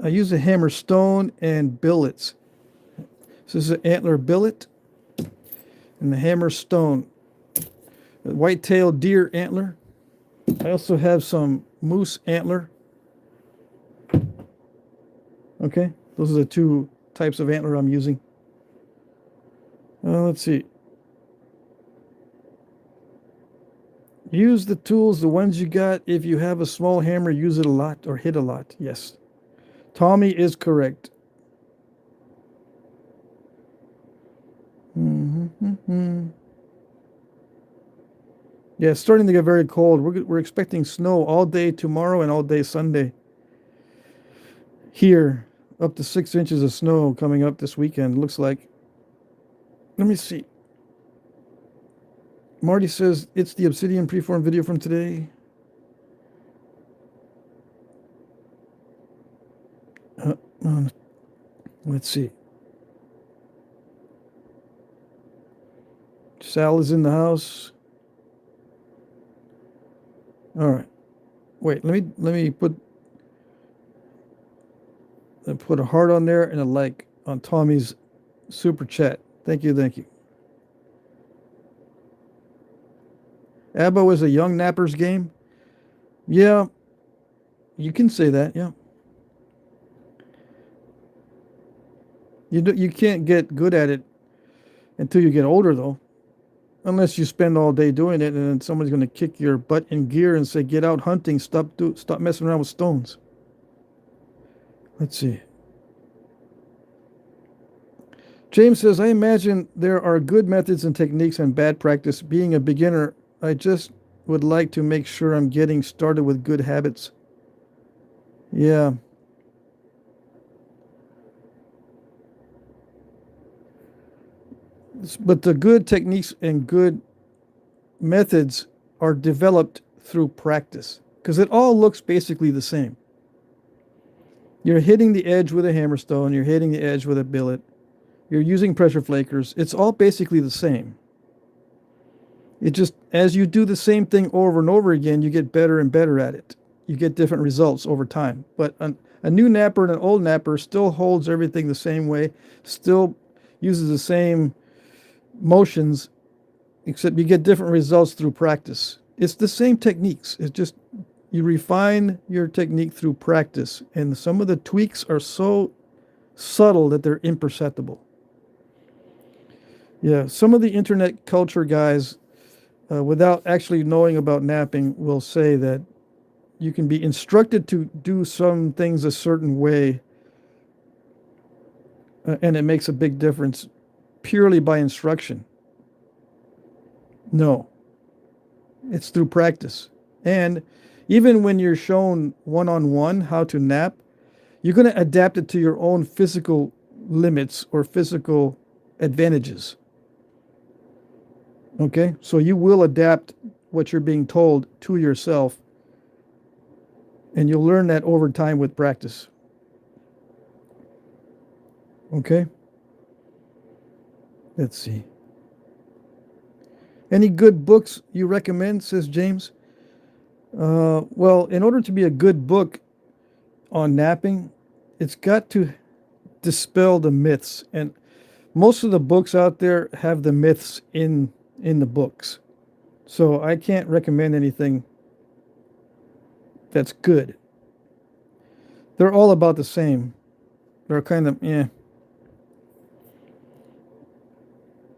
I use a hammer stone and billets. This is an Antler billet. And the hammer stone. A white-tailed deer antler. I also have some moose antler. Okay, those are the two types of antler I'm using. Let's see. Use the tools, the ones you got. If you have a small hammer, use it a lot or hit a lot. Yes. Tommy is correct. Yeah, it's starting to get very cold. We're expecting snow all day tomorrow and all day Sunday. Here, up to 6 inches of snow coming up this weekend, looks like. Let me see. Marty says, it's the Obsidian preform video from today. Uh, let's see. Sal is in the house. All right. Wait, let me put a heart on there and a like on Tommy's super chat. Thank you, thank you. ABBA was a young nappers game. Yeah, you can say that. Yeah, you can't get good at it until you get older, though. Unless you spend all day doing it, and then somebody's going to kick your butt in gear and say, "Get out hunting. Stop messing around with stones." Let's see. James says, "I imagine there are good methods and techniques and bad practice. Being a beginner, I just would like to make sure I'm getting started with good habits." Yeah. But the good techniques and good methods are developed through practice because it all looks basically the same. You're hitting the edge with a hammerstone, you're hitting the edge with a billet, you're using pressure flakers. It's all basically the same. It just, as you do the same thing over and over again, you get better and better at it. You get different results over time. But a new napper and an old napper still holds everything the same way, still uses the same motions, except you get different results through practice. It's the same techniques. It's just you refine your technique through practice, and some of the tweaks are so subtle that they're imperceptible. Yeah, some of the internet culture guys, without actually knowing about napping, will say that you can be instructed to do some things a certain way, and it makes a big difference purely by instruction. No, it's through practice. And even when you're shown one-on-one how to nap, you're going to adapt it to your own physical limits or physical advantages. Okay? So you will adapt what you're being told to yourself, and you'll learn that over time with practice. Okay? Let's see. Any good books you recommend, says James? Well, in order to be a good book on napping, it's got to dispel the myths. And most of the books out there have the myths in the books. So I can't recommend anything that's good. They're all about the same. They're kind of, eh.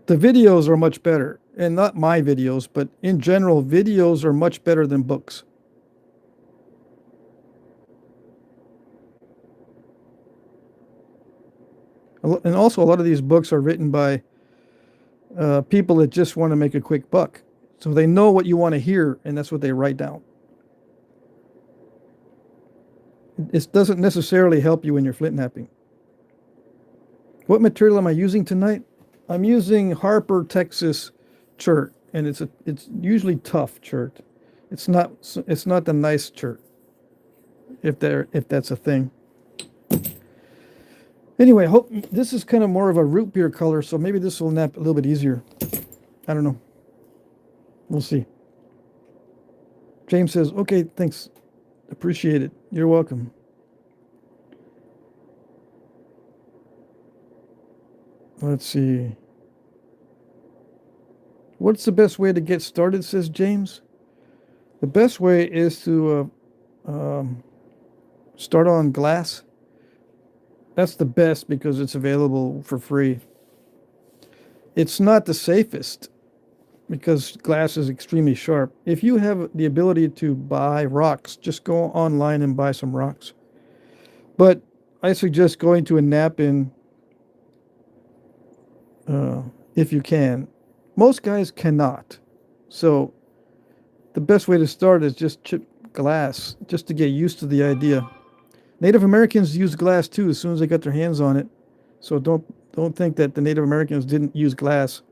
The videos are much better. And not my videos, but in general, videos are much better than books. And also, a lot of these books are written by people that just want to make a quick buck. So they know what you want to hear, and that's what they write down. It doesn't necessarily help you in your flintnapping. What material am I using tonight? I'm using Harper, Texas chert, and it's usually tough chert. It's not the nice chert, if that's a thing. Anyway, hope this is kind of more of a root beer color, so maybe this will nap a little bit easier. I don't know. We'll see. James says, "Okay, thanks. Appreciate it. You're welcome." Let's see. What's the best way to get started, says James? The best way is to start on glass. That's the best because it's available for free. It's not the safest because glass is extremely sharp. If you have the ability to buy rocks, just go online and buy some rocks. But I suggest going to a nap-in if you can. Most guys cannot. So the best way to start is just chip glass, just to get used to the idea. Native Americans use glass too as soon as they got their hands on it. So don't think that the Native Americans didn't use glass.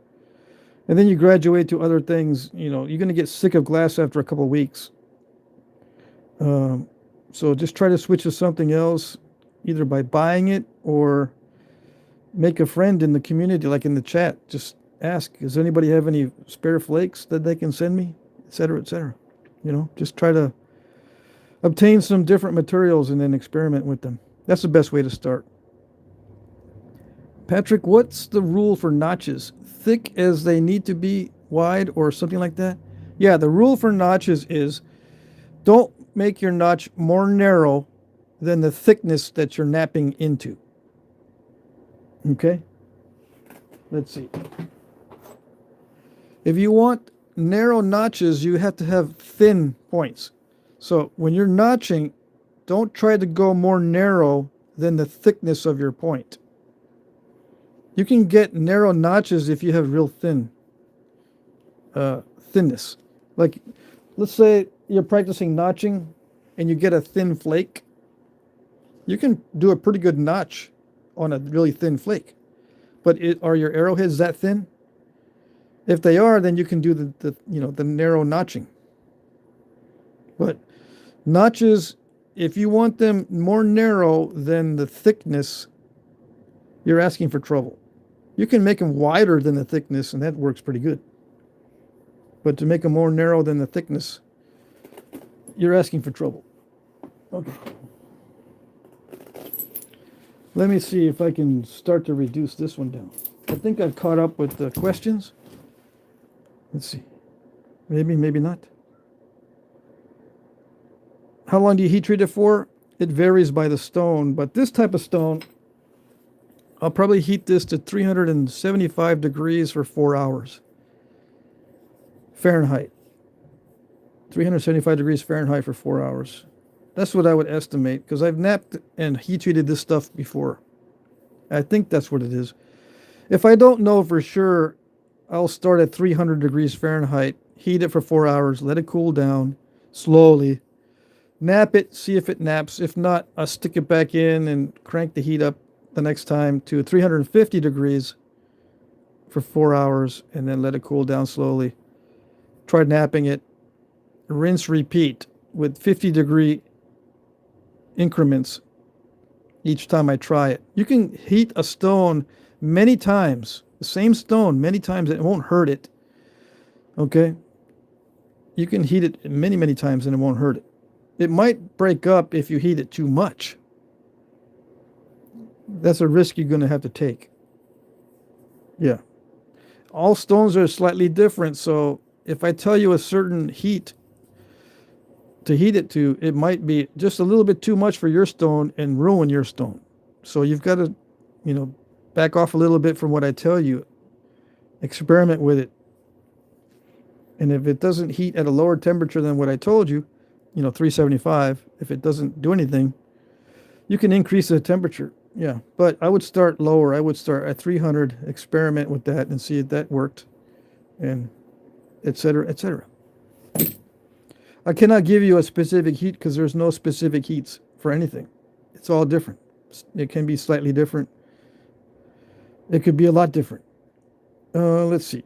And then you graduate to other things. You know, you're going to get sick of glass after a couple of weeks. So just try to switch to something else. either by buying it or make a friend in the community, like in the chat. Just ask, does anybody have any spare flakes that they can send me, etc., etc. You know, just try to obtain some different materials and then experiment with them. That's the best way to start. Patrick, what's the rule for notches? Thick as they need to be, wide, or something like that? Yeah, the rule for notches is don't make your notch more narrow than the thickness that you're knapping into. Okay? Let's see. If you want narrow notches, you have to have thin points. So when you're notching, don't try to go more narrow than the thickness of your point. You can get narrow notches if you have real thin thinness. Like, let's say you're practicing notching and you get a thin flake. You can do a pretty good notch on a really thin flake. But are your arrowheads that thin? If they are, then you can do the narrow notching. But notches, if you want them more narrow than the thickness, you're asking for trouble. You can make them wider than the thickness, and that works pretty good. But to make them more narrow than the thickness, you're asking for trouble. Okay. Let me see if I can start to reduce this one down. I think I've caught up with the questions. Let's see. Maybe, maybe not. How long do you heat treat it for? It varies by the stone, but this type of stone, I'll probably heat this to 375 degrees for 4 hours. Fahrenheit. 375 degrees Fahrenheit for 4 hours. That's what I would estimate, because I've knapped and heat treated this stuff before. I think that's what it is. If I don't know for sure, I'll start at 300 degrees Fahrenheit, heat it for 4 hours, let it cool down slowly, knap it, see if it naps. If not, I'll stick it back in and crank the heat up the next time to 350 degrees for 4 hours, and then let it cool down slowly. Try napping it, rinse, repeat with 50-degree increments each time I try it. You can heat a stone many times, the same stone many times, and it won't hurt it. Okay? You can heat it many, many times and it won't hurt it. It might break up if you heat it too much. That's a risk you're going to have to take. Yeah. All stones are slightly different, so if I tell you a certain heat to heat it to, it might be just a little bit too much for your stone and ruin your stone. So you've got to, back off a little bit from what I tell you. Experiment with it. And if it doesn't heat at a lower temperature than what I told you, 375, if it doesn't do anything, you can increase the temperature. Yeah, but I would start lower. I would start at 300, experiment with that and see if that worked, and et cetera, et cetera. I cannot give you a specific heat because there's no specific heats for anything. It's all different. It can be slightly different. It could be a lot different. Let's see.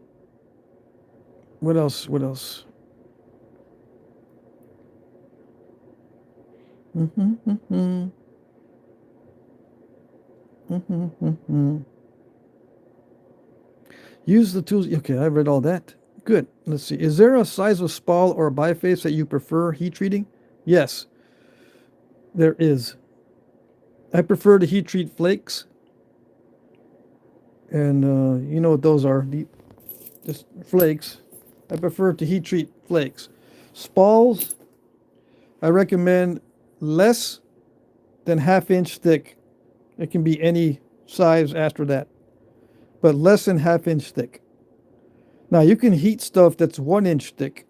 What else? What else? Use the tools. Okay, I read all that. Good. Let's see. Is there a size of spall or biface that you prefer heat treating? Yes, there is. I prefer to heat treat flakes. And you know what those are. Just flakes. I prefer to heat treat flakes. Spalls, I recommend less than ½ inch thick. It can be any size after that, but less than ½ inch thick. Now you can heat stuff that's 1 inch thick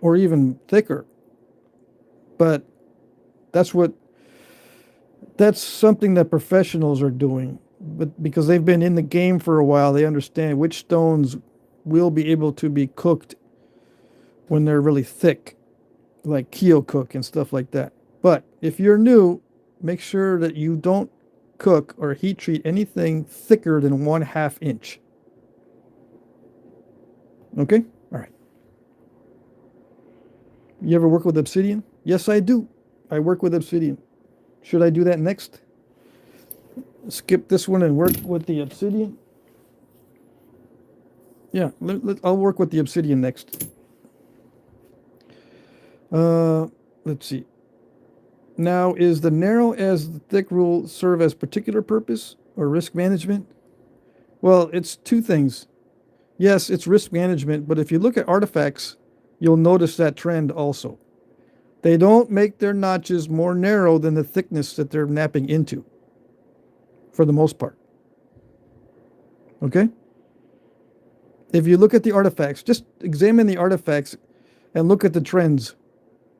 or even thicker, but that's something that professionals are doing. But because they've been in the game for a while, they understand which stones will be able to be cooked when they're really thick, like Keo cook and stuff like that. But if you're new, make sure that you don't cook or heat treat anything thicker than 1/2 inch. Okay? All right. You ever work with Obsidian? Yes, I do. I work with Obsidian. Should I do that next? Skip this one and work with the Obsidian? Yeah, I'll work with the Obsidian next. Let's see. Now, is the narrow as the thick rule serve as particular purpose or risk management? Well, it's two things. Yes, it's risk management, but if you look at artifacts, you'll notice that trend also. They don't make their notches more narrow than the thickness that they're knapping into, for the most part. Okay? If you look at the artifacts, just examine the artifacts and look at the trends,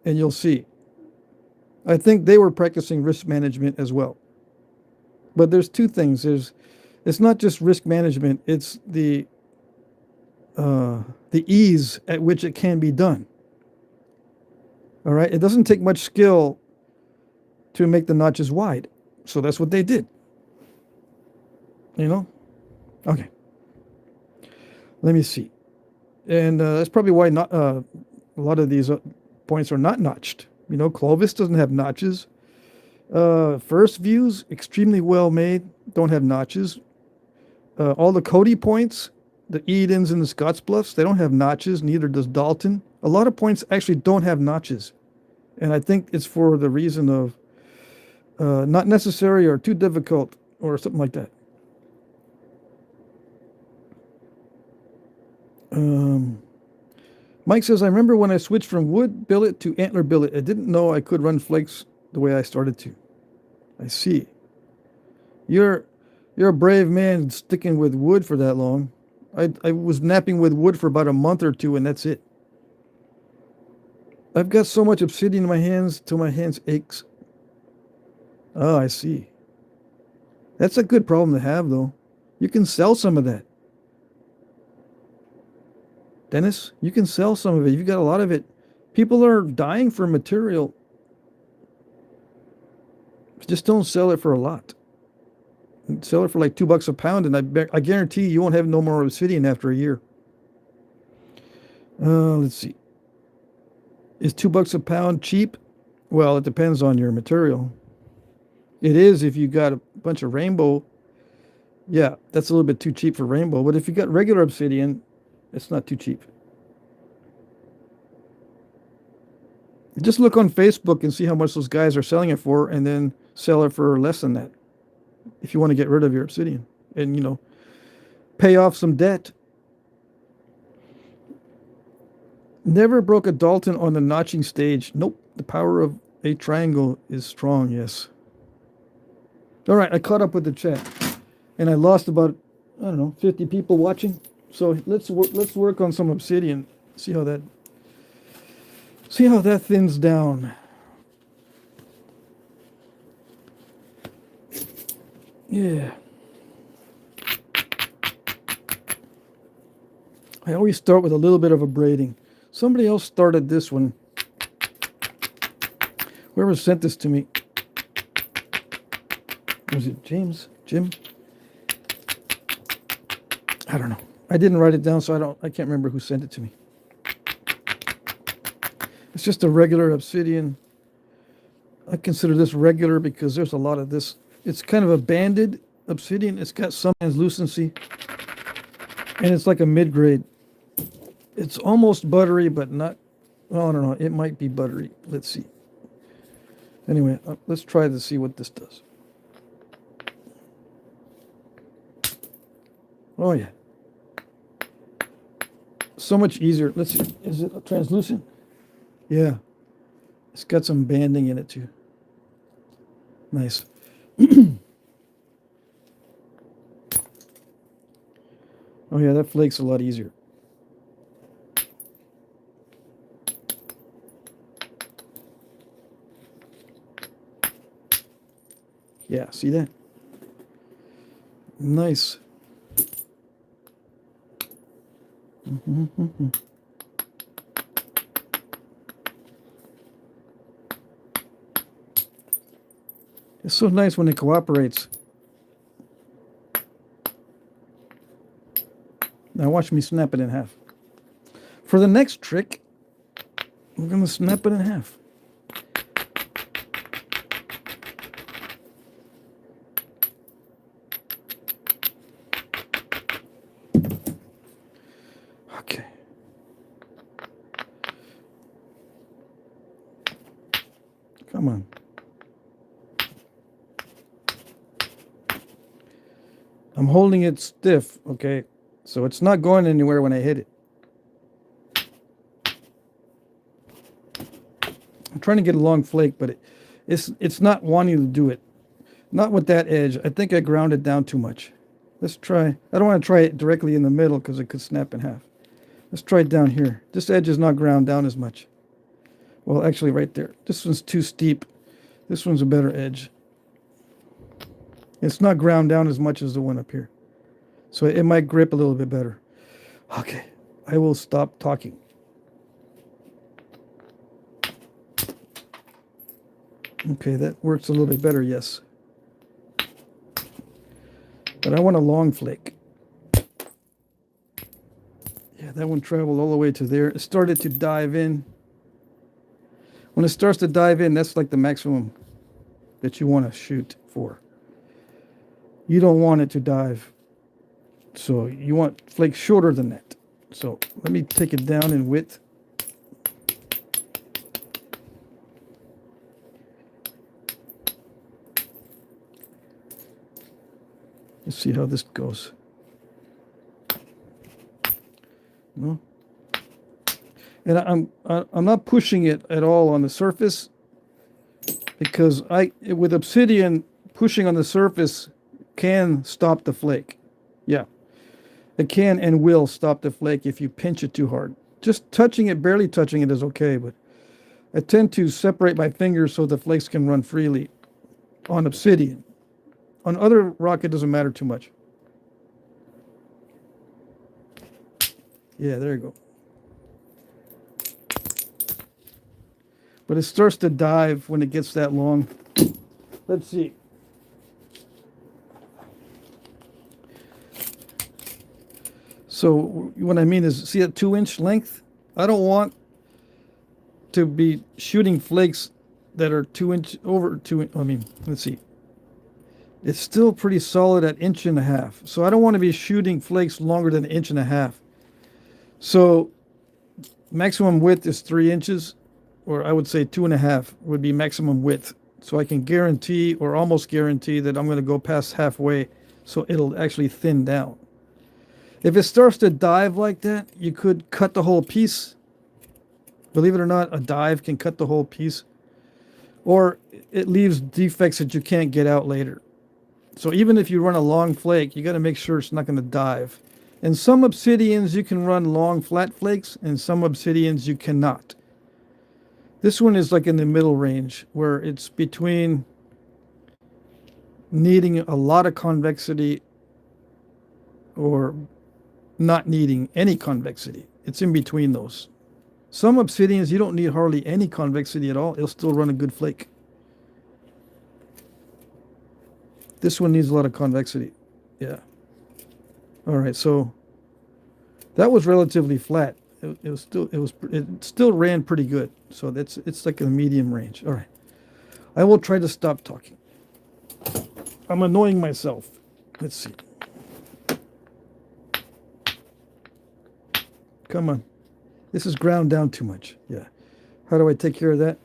and you'll see. I think they were practicing risk management as well. But there's two things. It's not just risk management, it's the ease at which it can be done. All right? It doesn't take much skill to make the notches wide. So that's what they did. You know? Okay. Let me see. And that's probably why not a lot of these points are not notched. You know, Clovis doesn't have notches. First views, extremely well made, don't have notches. All the Cody points, the Edens and the Scottsbluffs, they don't have notches, neither does Dalton. A lot of points actually don't have notches. And I think it's for the reason of not necessary or too difficult or something like that. Mike says, I remember when I switched from wood billet to antler billet, I didn't know I could run flakes the way I started to. I see. You're a brave man sticking with wood for that long. I was knapping with wood for about a month or two, and that's it. I've got so much obsidian in my hands till my hands aches. Oh, I see. That's a good problem to have, though. You can sell some of that. Dennis, you can sell some of it. You've got a lot of it. People are dying for material. Just don't sell it for a lot. Sell it for like $2 a pound, and I guarantee you won't have no more obsidian after a year. Let's see. Is $2 a pound cheap? Well, it depends on your material. It is if you got a bunch of rainbow. Yeah, that's a little bit too cheap for rainbow. But if you got regular obsidian, it's not too cheap. Just look on Facebook and see how much those guys are selling it for, and then sell it for less than that. If you want to get rid of your obsidian and, you know, pay off some debt. Never broke a Dalton on the notching stage. Nope. The power of a triangle is strong, yes. All right, I caught up with the chat. And I lost about, I don't know, 50 people watching. So let's work on some obsidian. See how that thins down. Yeah. I always start with a little bit of a braiding. Somebody else started this one. Whoever sent this to me. Was it James? Jim? I don't know. I didn't write it down, so I can't remember who sent it to me. It's just a regular obsidian. I consider this regular because there's a lot of this. It's kind of a banded obsidian. It's got some translucency. And it's like a mid-grade. It's almost buttery, but not, well, I don't know. It might be buttery. Let's see. Anyway, let's try to see what this does. Oh, yeah. So much easier. Let's see. Is it translucent? Yeah. It's got some banding in it, too. Nice. Oh, yeah, that flake's a lot easier. Yeah, see that? Nice. It's so nice when it cooperates. Now watch me snap it in half. For the next trick, I'm going to snap it in half. Come on. I'm holding it stiff, okay? So it's not going anywhere when I hit it. I'm trying to get a long flake, but it's not wanting to do it. Not with that edge. I think I ground it down too much. Let's try. I don't want to try it directly in the middle because it could snap in half. Let's try it down here. This edge is not ground down as much. Well, actually right there. This one's too steep. This one's a better edge. It's not ground down as much as the one up here. So it might grip a little bit better. Okay, I will stop talking. Okay, that works a little bit better, yes. But I want a long flake. Yeah, that one traveled all the way to there. It started to dive in. When it starts to dive in, that's like the maximum that you want to shoot for. You don't want it to dive. So you want flakes shorter than that. So let me take it down in width. Let's see how this goes. No. And I'm not pushing it at all on the surface because with Obsidian, pushing on the surface can stop the flake. Yeah. It can and will stop the flake if you pinch it too hard. Just touching it, barely touching it is okay, but I tend to separate my fingers so the flakes can run freely on Obsidian. On other rock, it doesn't matter too much. Yeah, there you go. But it starts to dive when it gets that long. Let's see. So what I mean is, see that 2-inch length? I don't want to be shooting flakes that are 2-inch over 2. I mean, let's see. It's still pretty solid at 1.5 inches. So I don't want to be shooting flakes longer than 1.5 inches. So maximum width is 3 inches, or I would say 2.5 would be maximum width. So I can guarantee or almost guarantee that I'm going to go past halfway, so it'll actually thin down. If it starts to dive like that, you could cut the whole piece. Believe it or not, a dive can cut the whole piece. Or it leaves defects that you can't get out later. So even if you run a long flake, you got to make sure it's not going to dive. And some Obsidians you can run long flat flakes, and some Obsidians you cannot. This one is like in the middle range, where it's between needing a lot of convexity or not needing any convexity. It's in between those. Some Obsidians you don't need hardly any convexity at all. It'll still run a good flake. This one needs a lot of convexity. Yeah. All right, so that was relatively flat. It still ran pretty good. So it's like a medium range. All right. I will try to stop talking. I'm annoying myself. Let's see. Come on. This is ground down too much. Yeah. How do I take care of that?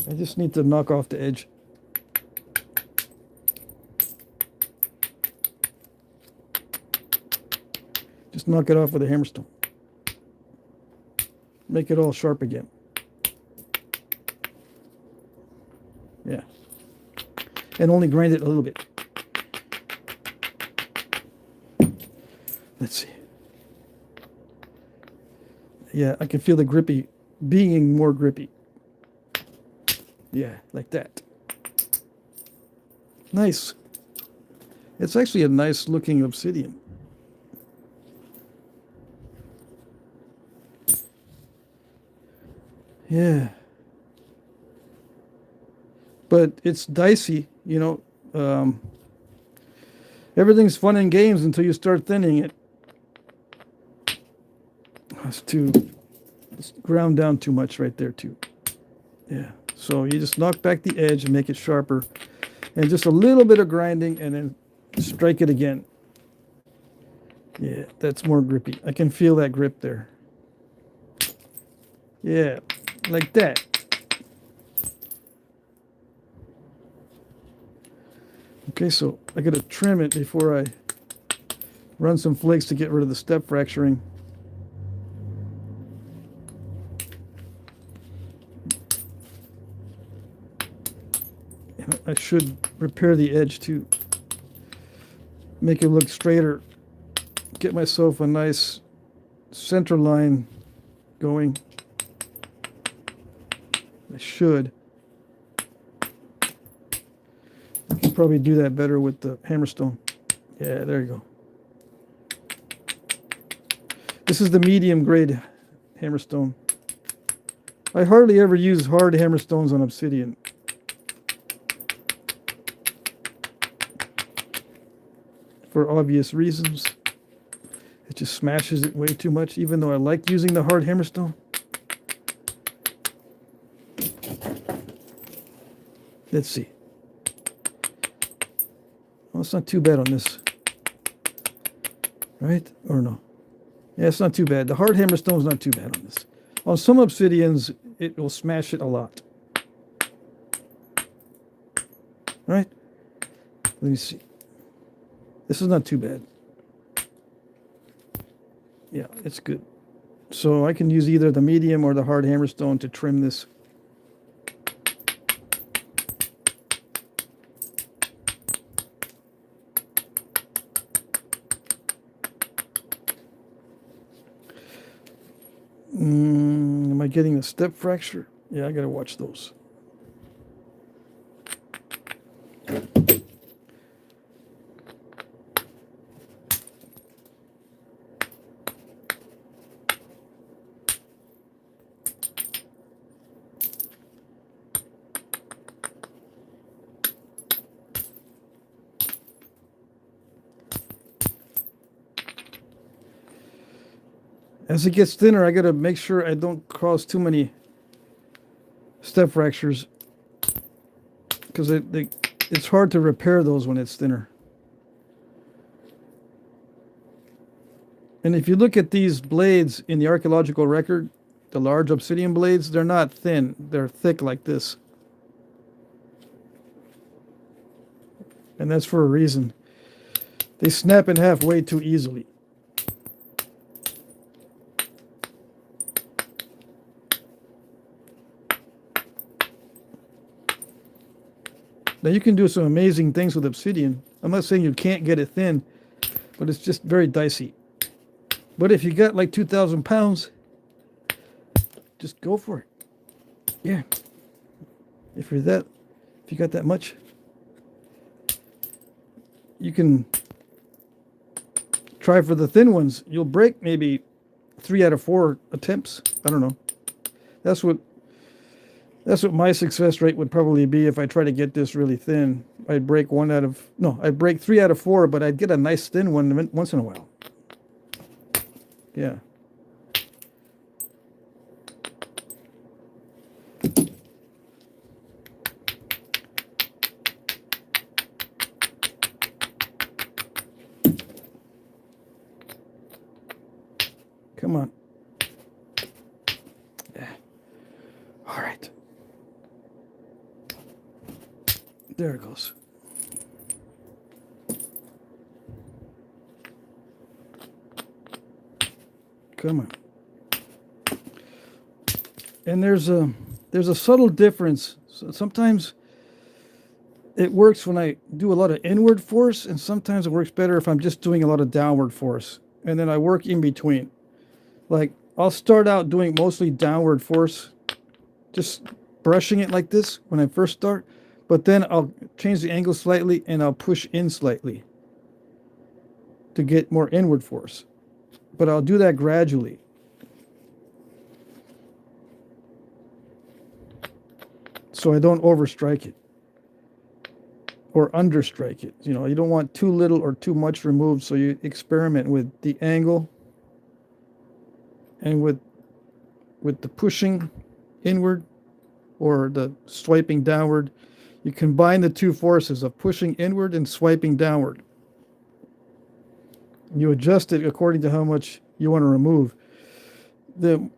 I just need to knock off the edge. Just knock it off with a hammerstone. Make it all sharp again. Yeah. And only grind it a little bit. Let's see. Yeah, I can feel the grippy being more grippy. Yeah, like that. Nice. It's actually a nice looking Obsidian. Yeah. But it's dicey, you know. Everything's fun and games until you start thinning it. It's ground down too much right there too. Yeah. So you just knock back the edge and make it sharper. And just a little bit of grinding and then strike it again. Yeah, that's more grippy. I can feel that grip there. Yeah, like that. Okay, so I got to trim it before I run some flakes to get rid of the step fracturing. And I should repair the edge to make it look straighter. Get myself a nice center line going. I should. I can probably do that better with the hammerstone. Yeah, there you go. This is the medium grade hammerstone. I hardly ever use hard hammerstones on Obsidian. For obvious reasons. It just smashes it way too much, even though I like using the hard hammerstone. Let's see. Well, it's not too bad on this. Right? Or no? Yeah, it's not too bad. The hard hammerstone is not too bad on this. On some Obsidians, it will smash it a lot. Right? Let me see. This is not too bad. Yeah, it's good. So I can use either the medium or the hard hammerstone to trim this. Am I getting a step fracture? Yeah, I gotta watch those. As it gets thinner, I gotta make sure I don't cause too many step fractures, because it's hard to repair those when it's thinner. And if you look at these blades in the archaeological record, the large obsidian blades, they're not thin, they're thick like this. And that's for a reason. They snap in half way too easily. Now you can do some amazing things with obsidian. I'm not saying you can't get it thin, but it's just very dicey. But if you got like 2,000 pounds, just go for it. Yeah. If you got that much, you can try for the thin ones. You'll break maybe 3 out of 4 attempts. I don't know. That's what my success rate would probably be if I try to get this really thin. I'd break 3 out of 4, but I'd get a nice thin one once in a while. Yeah. Come on. Yeah. All right. There it goes. Come on. And there's a subtle difference. So sometimes it works when I do a lot of inward force, and sometimes it works better if I'm just doing a lot of downward force. And then I work in between. Like, I'll start out doing mostly downward force, just brushing it like this when I first start, but then I'll change the angle slightly and I'll push in slightly to get more inward force. But I'll do that gradually. So I don't overstrike it or understrike it. You know, you don't want too little or too much removed, so you experiment with the angle and with the pushing inward or the swiping downward. You combine the two forces of pushing inward and swiping downward. You adjust it according to how much you want to remove. The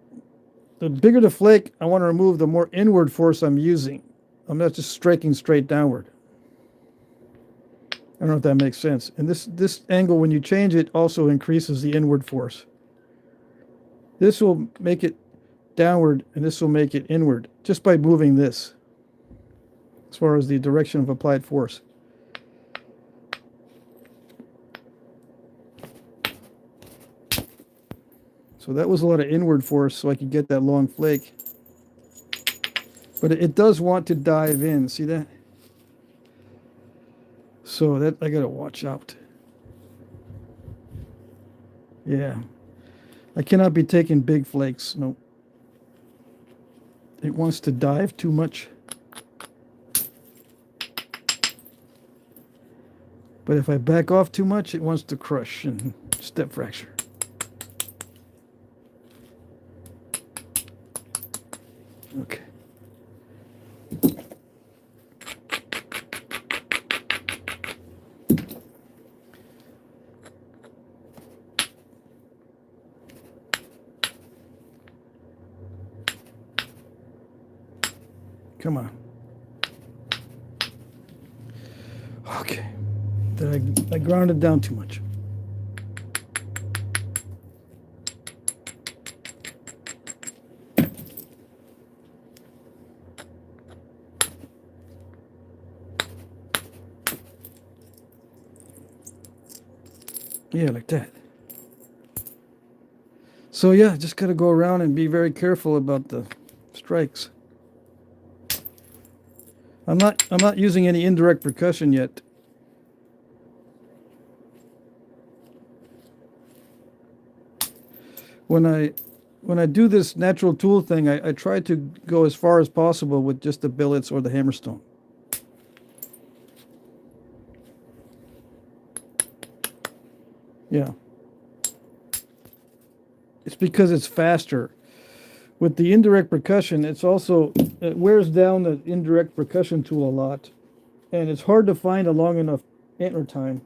bigger the flake I want to remove, the more inward force I'm using. I'm not just striking straight downward. don't know if that makes sense. And this angle, when you change it, also increases the inward force. This will make it downward, and this will make it inward, just by moving this, as far as the direction of applied force. So that was a lot of inward force, so I could get that long flake. But it does want to dive in, see that? So that I gotta watch out. Yeah. I cannot be taking big flakes, no. It wants to dive too much. But if I back off too much, it wants to crush and step fracture. Okay. Come on. Okay. Did I ground it down too much? Yeah, like that. So yeah, just gotta go around and be very careful about the strikes. I'm not using any indirect percussion yet. When I do this natural tool thing, I try to go as far as possible with just the billets or the hammerstone. Yeah. It's because it's faster. With the indirect percussion, it wears down the indirect percussion tool a lot. And it's hard to find a long enough antler time.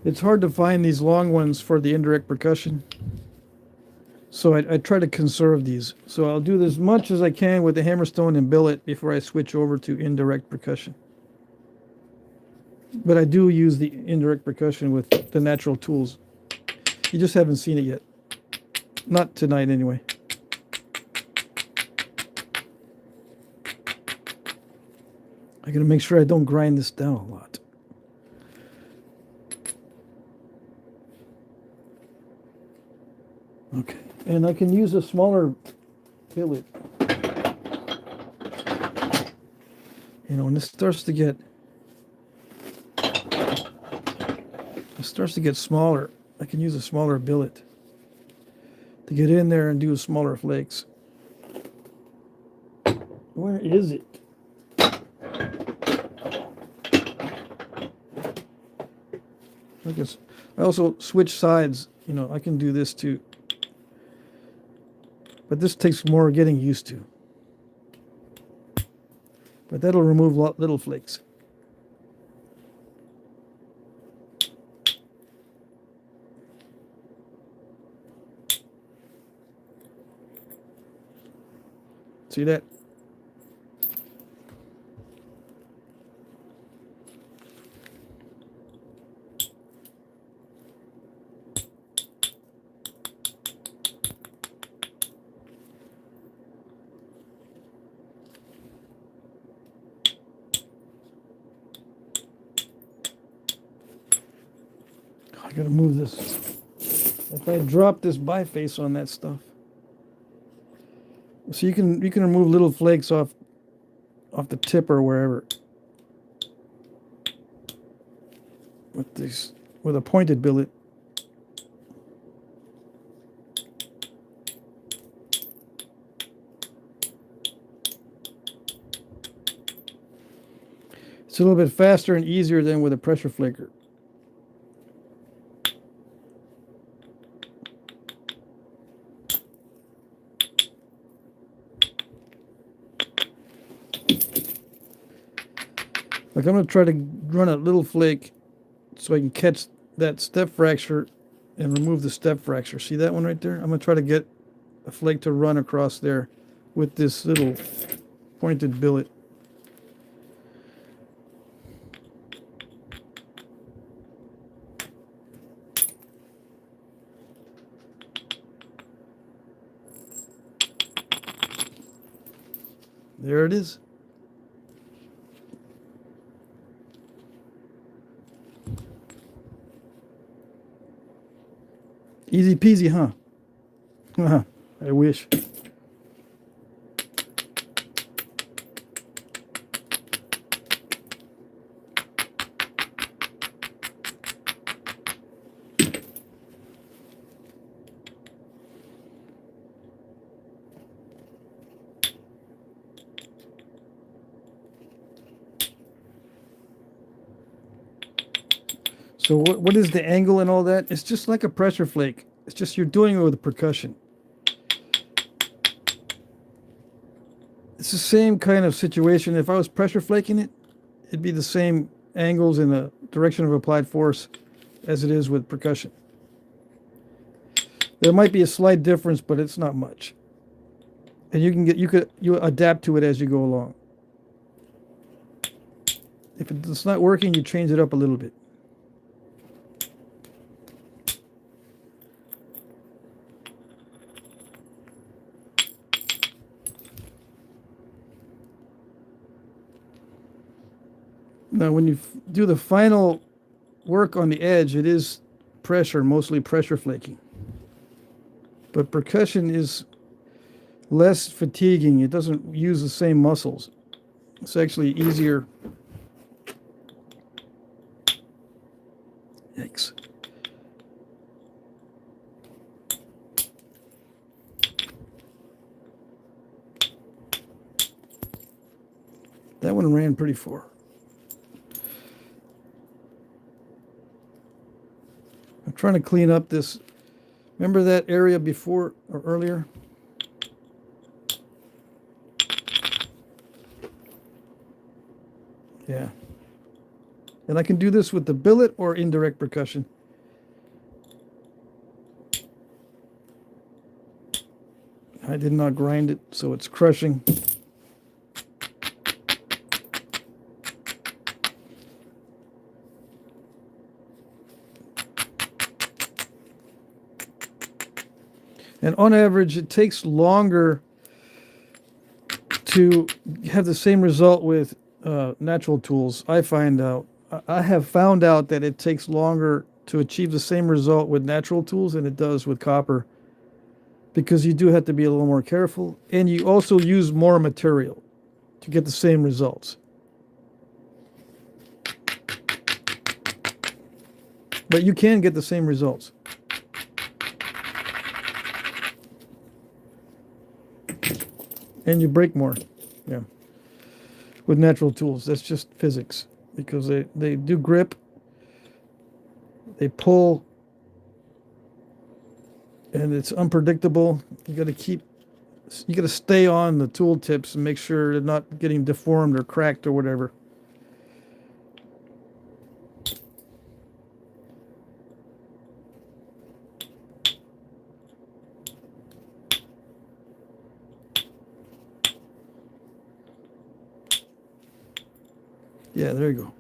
It's hard to find these long ones for the indirect percussion. So I try to conserve these. So I'll do as much as I can with the hammerstone and billet before I switch over to indirect percussion. But I do use the indirect percussion with the natural tools. You just haven't seen it yet. Not tonight, anyway. I gotta make sure I don't grind this down a lot. Okay, and I can use a smaller billet. You know, when this starts to get smaller, I can use a smaller billet to get in there and do smaller flakes. Where is it? I also switch sides. You know, I can do this too. But this takes more getting used to. But that'll remove little flakes. See that? I gotta move this. If I drop this biface on that stuff. So you can remove little flakes off the tip or wherever with a pointed billet. It's a little bit faster and easier than with a pressure flaker. Like I'm going to try to run a little flake so I can catch that step fracture and remove the step fracture. See that one right there? I'm going to try to get a flake to run across there with this little pointed billet. There it is. Easy peasy, huh? I wish. So what is the angle and all that? It's just like a pressure flake. It's just you're doing it with percussion. It's the same kind of situation. If I was pressure flaking it, it'd be the same angles in the direction of applied force as it is with percussion. There might be a slight difference, but it's not much. And you adapt to it as you go along. If it's not working, you change it up a little bit. Now, when you do the final work on the edge, it is pressure, mostly pressure flaking. But percussion is less fatiguing. It doesn't use the same muscles. It's actually easier. Yikes. That one ran pretty far. I'm trying to clean up this. Remember that area before or earlier? Yeah. And I can do this with the billet or indirect percussion. I did not grind it, so it's crushing. And on average, it takes longer to have the same result with natural tools. I have found out that it takes longer to achieve the same result with natural tools than it does with copper, because you do have to be a little more careful, and you also use more material to get the same results. But you can get the same results. And you break more, yeah, with natural tools. That's just physics, because they do grip, they pull, and it's unpredictable. You got to stay on the tool tips and make sure they're not getting deformed or cracked or whatever. Yeah, there you go.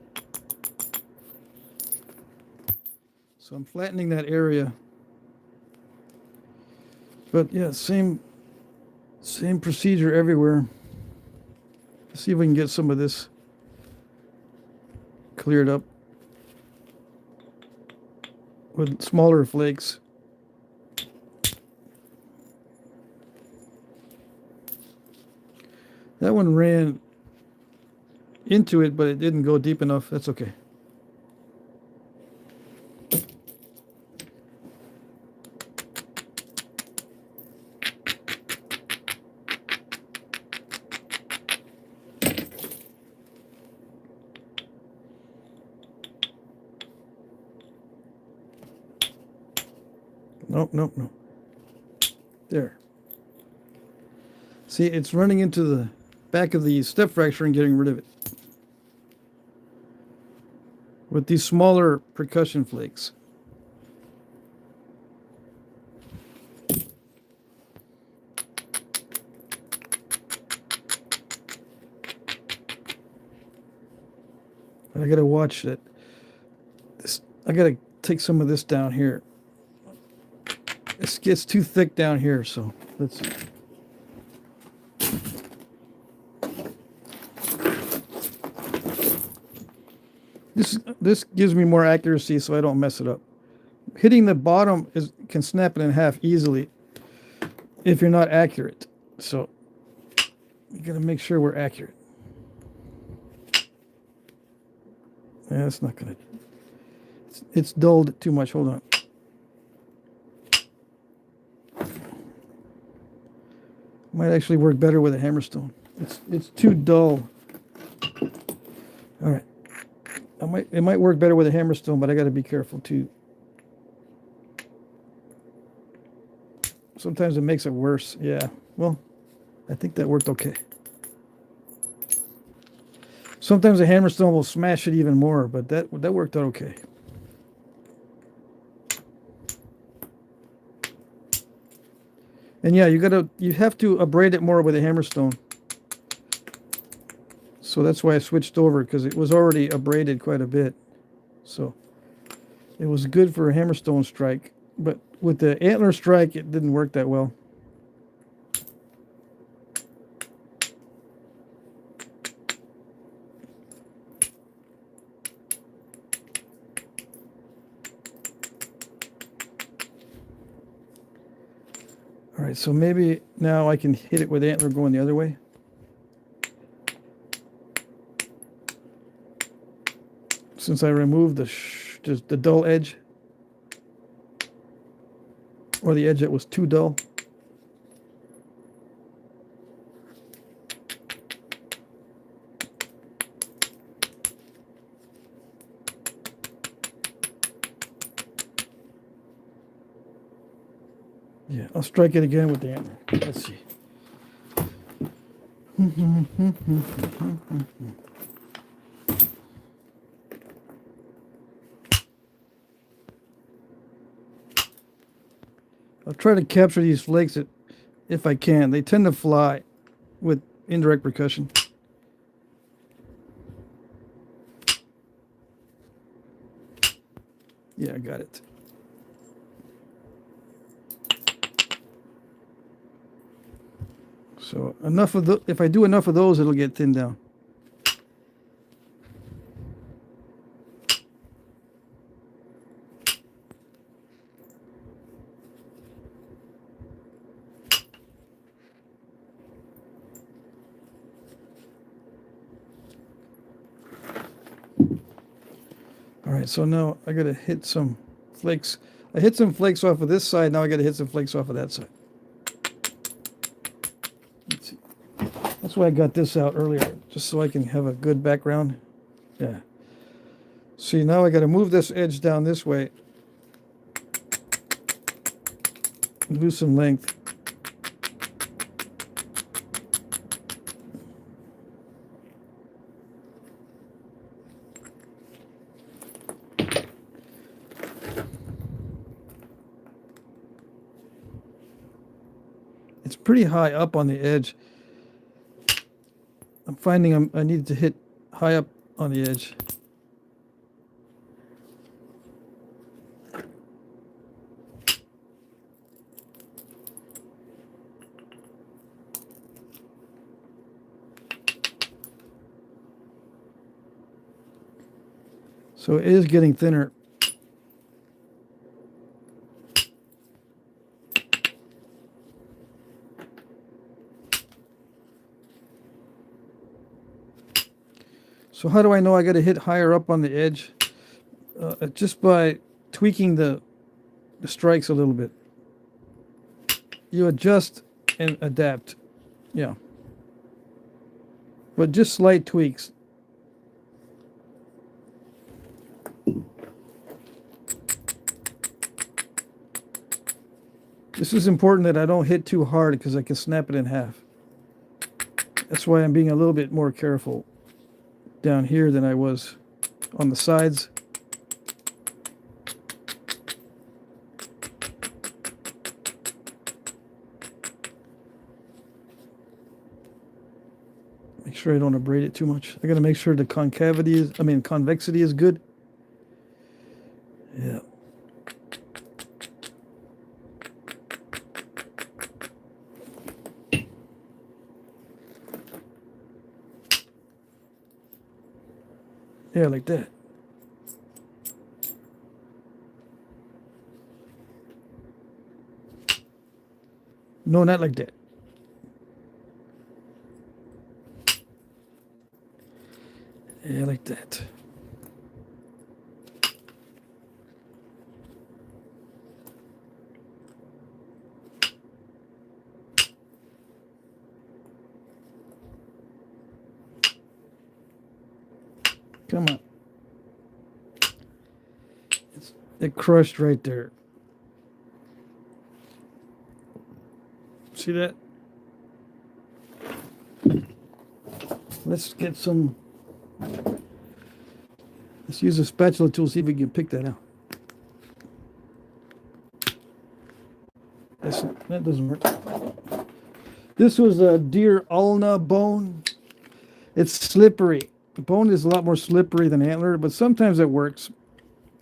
So I'm flattening that area. But yeah, same procedure everywhere. Let's see if we can get some of this cleared up with smaller flakes. That one ran into it, but it didn't go deep enough. That's okay. Nope. There. See, it's running into the back of the step fracture and getting rid of it with these smaller percussion flakes. But I gotta watch it. This, I gotta take some of this down here. It gets too thick down here, so let's see. This gives me more accuracy, so I don't mess it up. Hitting the bottom can snap it in half easily if you're not accurate. So you gotta make sure we're accurate. Yeah, that's not gonna. It's dulled too much. Hold on. Might actually work better with a hammerstone. It's too dull. All right. It might work better with a hammerstone, but I got to be careful too. Sometimes it makes it worse. Yeah. Well, I think that worked okay. Sometimes a hammerstone will smash it even more, but that worked out okay. And yeah, you have to abrade it more with a hammerstone. So that's why I switched over, because it was already abraded quite a bit. So it was good for a hammerstone strike, but with the antler strike, it didn't work that well. All right, so maybe now I can hit it with antler going the other way. Since I removed just the dull edge, or the edge that was too dull. Yeah, I'll strike it again with the antler. Let's see. I'll try to capture these flakes if I can. They tend to fly with indirect percussion. Yeah, I got it. So enough of if I do enough of those, it'll get thinned down. All right, so now I gotta hit some flakes. I hit some flakes off of this side. Now I gotta hit some flakes off of that side. Let's see. That's why I got this out earlier, just so I can have a good background. Yeah. See, now I gotta move this edge down this way. Lose some length. It's pretty high up on the edge. I'm finding I need to hit high up on the edge. So it is getting thinner. So how do I know I got to hit higher up on the edge? Just by tweaking the strikes a little bit. You adjust and adapt. Yeah. But just slight tweaks. This is important that I don't hit too hard because I can snap it in half. That's why I'm being a little bit more careful down here than I was on the sides. Make sure I don't abrade it too much. I gotta make sure the convexity is good. Yeah. Yeah, like that. No, not like that. Yeah, like that. Come on. It crushed right there. See that? Let's get some. Let's use a spatula tool, see if we can pick that out. That doesn't work. This was a deer ulna bone. It's slippery. The bone is a lot more slippery than antler, but sometimes it works.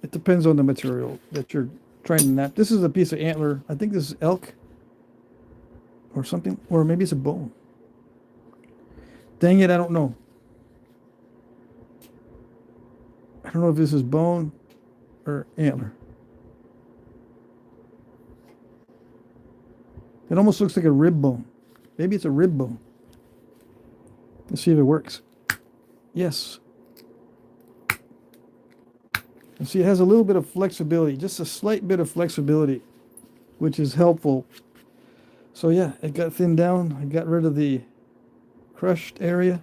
It depends on the material that you're trying to knap. This is a piece of antler. I think this is elk or something, or maybe it's a bone. Dang it, I don't know. I don't know if this is bone or antler. It almost looks like a rib bone. Maybe it's a rib bone. Let's see if it works. Yes. And see, it has a little bit of flexibility, just a slight bit of flexibility, which is helpful. So yeah, it got thinned down. I got rid of the crushed area.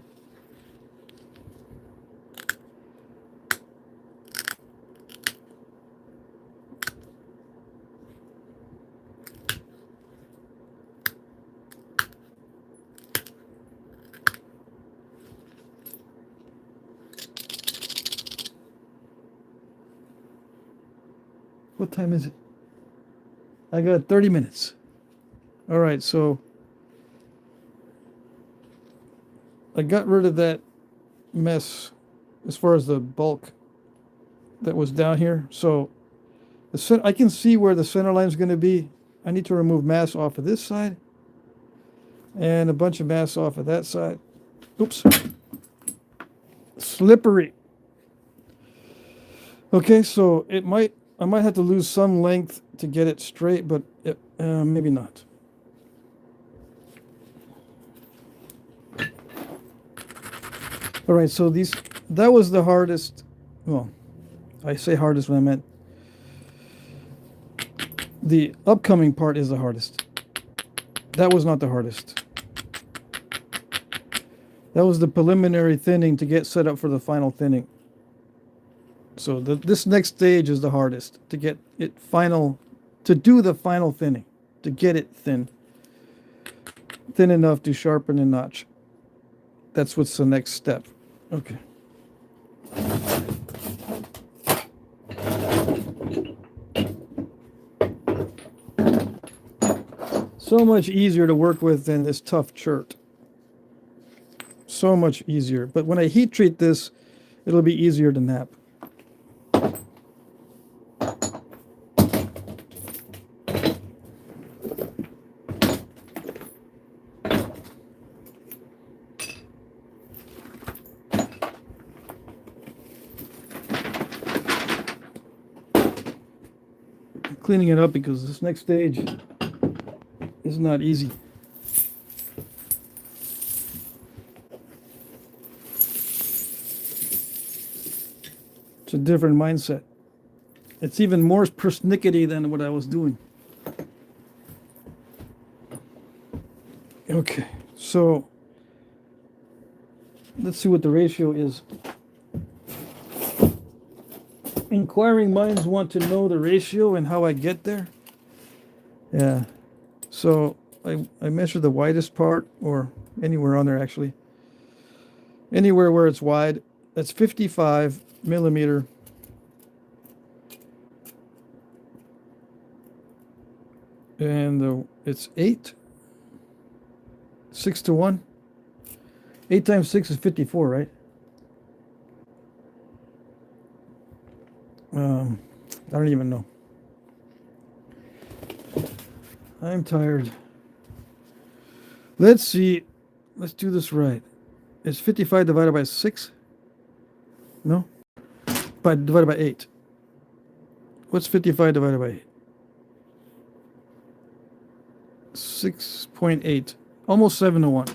What time is it? I got 30 minutes. All right, so I got rid of that mess as far as the bulk that was down here. So I can see where the center line is going to be. I need to remove mass off of this side and a bunch of mass off of that side. Oops. Slippery. Okay, so I might have to lose some length to get it straight, but maybe not. All right, so that was the hardest. Well, I say hardest when I meant the upcoming part is the hardest. That was not the hardest. That was the preliminary thinning to get set up for the final thinning. So this next stage is the hardest, to get it to do the final thinning, to get it thin enough to sharpen and notch. That's what's the next step. Okay. So much easier to work with than this tough chert. So much easier. But when I heat treat this, it'll be easier to knap. Cleaning it up because this next stage is not easy. It's a different mindset. It's even more persnickety than what I was doing. Okay, so let's see what the ratio is. Inquiring minds want to know the ratio and how I get there. Yeah, so I measure the widest part, or anywhere on there actually. Anywhere where it's wide, that's 55 millimeter. And it's 6 to 1. 8 times 6 is 54, right? I don't even know. I'm tired. Let's see. Let's do this right. Is 55 divided by 6? No? Divided by 8. What's 55 divided by 8? 6.8. Almost 7 to 1.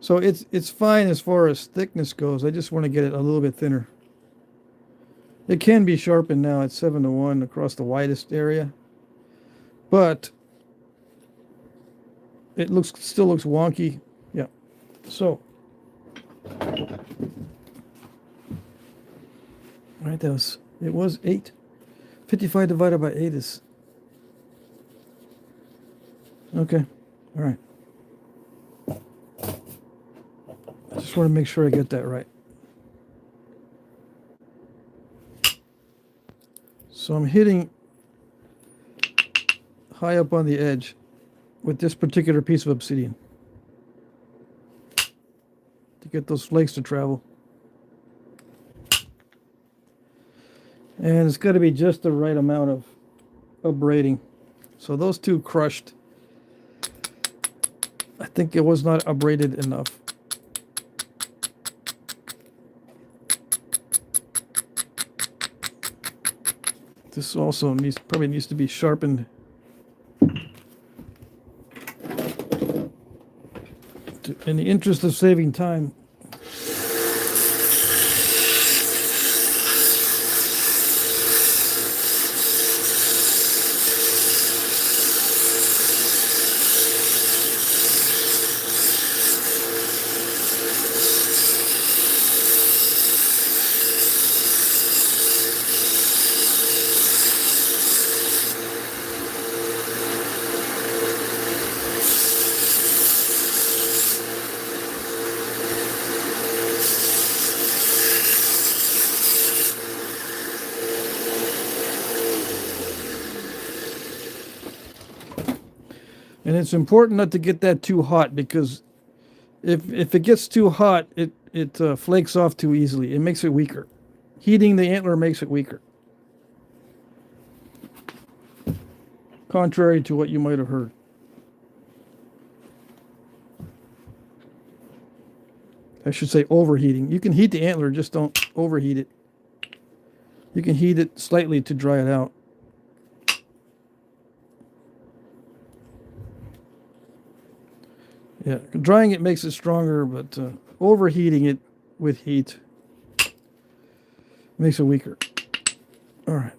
So it's fine as far as thickness goes. I just want to get it a little bit thinner. It can be sharpened now at 7 to 1 across the widest area. But it still looks wonky. Yeah. So right, it was 8. 55 divided by 8 is okay. All right. I just want to make sure I get that right. So I'm hitting high up on the edge with this particular piece of obsidian to get those flakes to travel. And it's got to be just the right amount of abrading. So those two crushed. I think it was not abraded enough. This also probably needs to be sharpened in the interest of saving time. And it's important not to get that too hot, because if it gets too hot, it flakes off too easily. It makes it weaker. Heating the antler makes it weaker. Contrary to what you might have heard. I should say overheating. You can heat the antler, just don't overheat it. You can heat it slightly to dry it out. Yeah, drying it makes it stronger, but overheating it with heat makes it weaker. All right.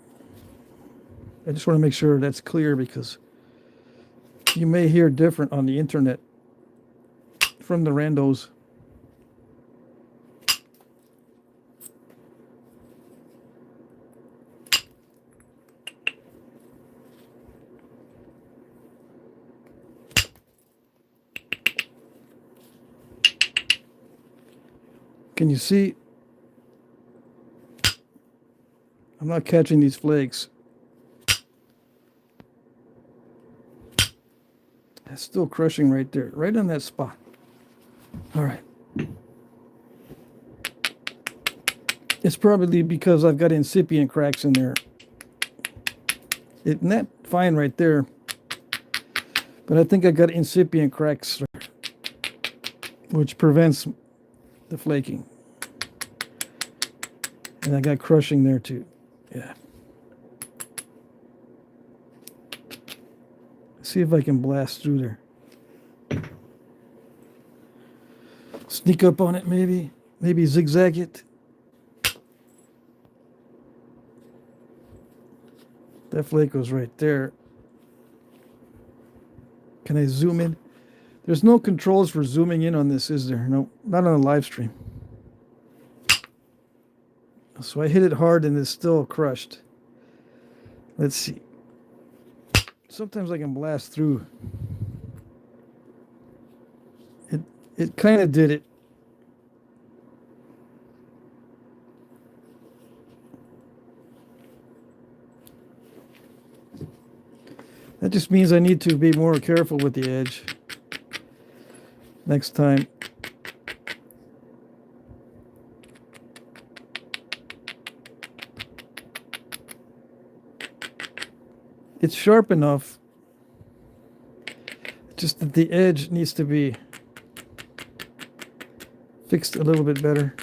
I just want to make sure that's clear, because you may hear different on the internet from the randos. Can you see? I'm not catching these flakes. It's still crushing right there, right on that spot. All right. It's probably because I've got incipient cracks in there. It's not fine right there, but I think I got incipient cracks, which prevents the flaking. And I got crushing there too. Yeah. See if I can blast through there. Sneak up on it, maybe. Maybe zigzag it. That flake goes right there. Can I zoom in? There's no controls for zooming in on this, is there? No, not on a live stream. So I hit it hard and it's still crushed. Let's see. Sometimes I can blast through. It kind of did it. That just means I need to be more careful with the edge. next time. It's sharp enough, just that the edge needs to be fixed a little bit better.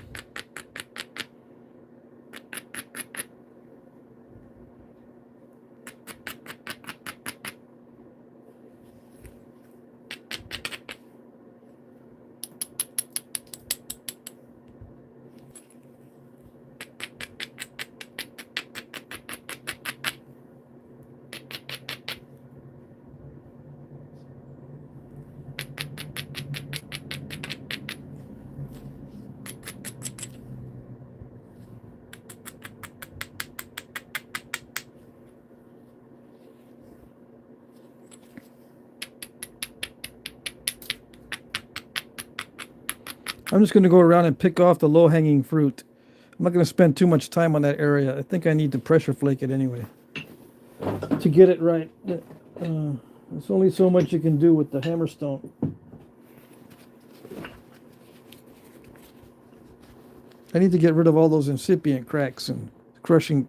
I'm just going to go around and pick off the low-hanging fruit. I'm not going to spend too much time on that area. I think I need to pressure flake it anyway to get it right. There's only so much you can do with the hammerstone. I need to get rid of all those incipient cracks and crushing.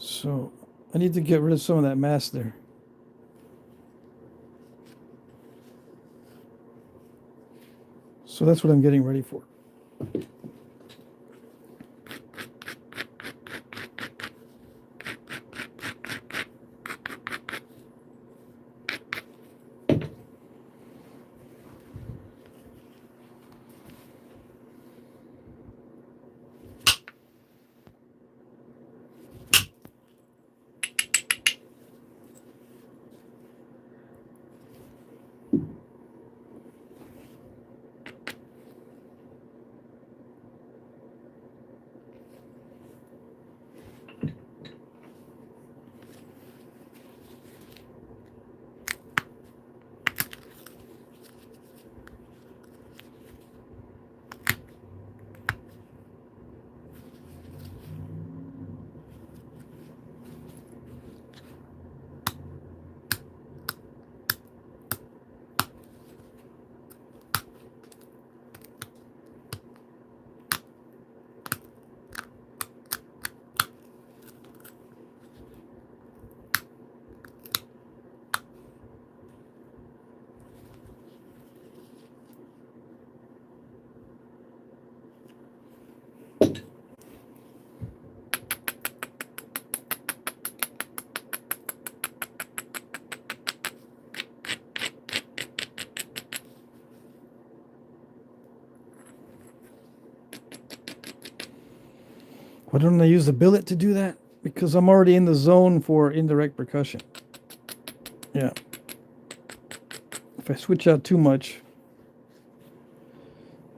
So I need to get rid of some of that mass there. So that's what I'm getting ready for. Why don't I use the billet to do that? Because I'm already in the zone for indirect percussion. Yeah. If I switch out too much,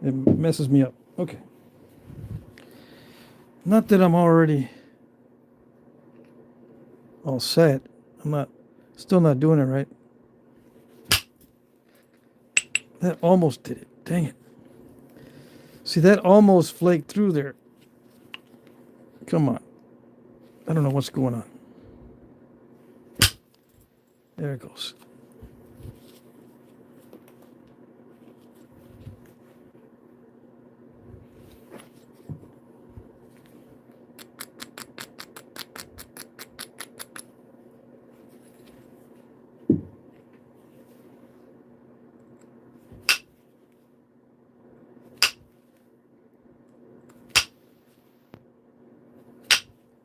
it messes me up. Okay. Not that I'm already all set. Still not doing it right. That almost did it. Dang it. See, that almost flaked through there. Come on. I don't know what's going on. There it goes.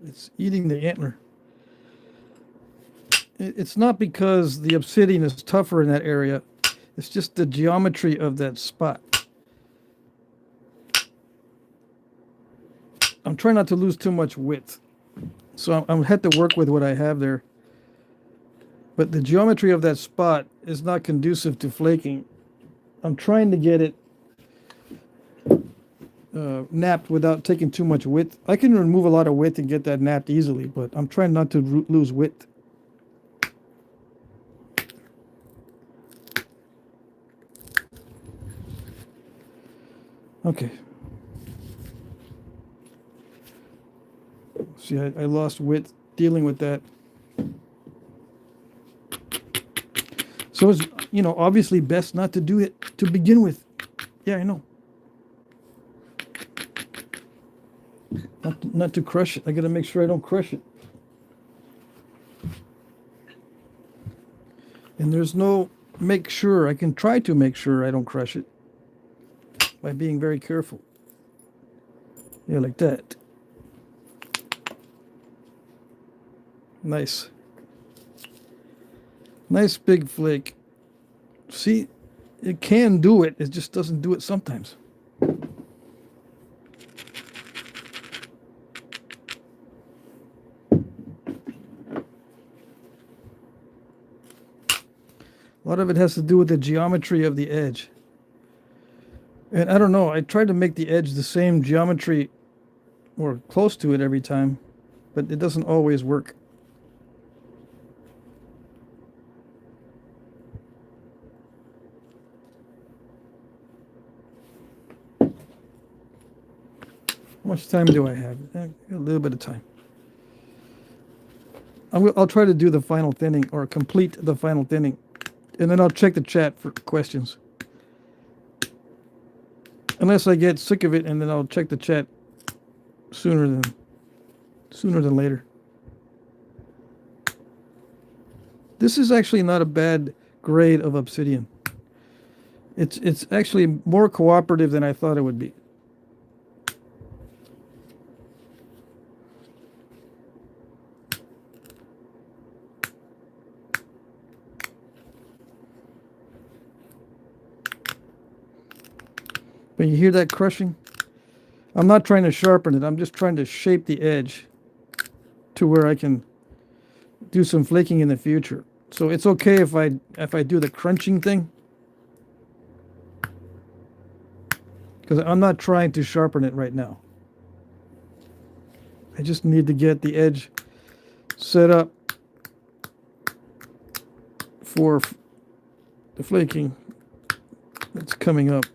It's eating the antler. It's not because the obsidian is tougher in that area. It's just the geometry of that spot. I'm trying not to lose too much width. So I'm had to work with what I have there. But the geometry of that spot is not conducive to flaking. I'm trying to get it napped without taking too much width. I can remove a lot of width and get that napped easily, but I'm trying not to lose width. Okay. See, I lost width dealing with that. So it's, you know, obviously best not to do it to begin with. Yeah, I know. Not to crush it. I got to make sure I don't crush it. And there's no make sure. I can try to make sure I don't crush it by being very careful. Yeah, like that. Nice. Nice big flake. See, it can do it. It just doesn't do it sometimes. A lot of it has to do with the geometry of the edge. And I don't know, I tried to make the edge the same geometry or close to it every time, but it doesn't always work. How much time do I have? A little bit of time. I'll try to do the final thinning or complete the final thinning. And then I'll check the chat for questions. Unless I get sick of it, and then I'll check the chat sooner than later. This is actually not a bad grade of obsidian. It's actually more cooperative than I thought it would be. But you hear that crushing? I'm not trying to sharpen it. I'm just trying to shape the edge to where I can do some flaking in the future. So it's okay if I do the crunching thing, because I'm not trying to sharpen it right now. I just need to get the edge set up for the flaking that's coming up.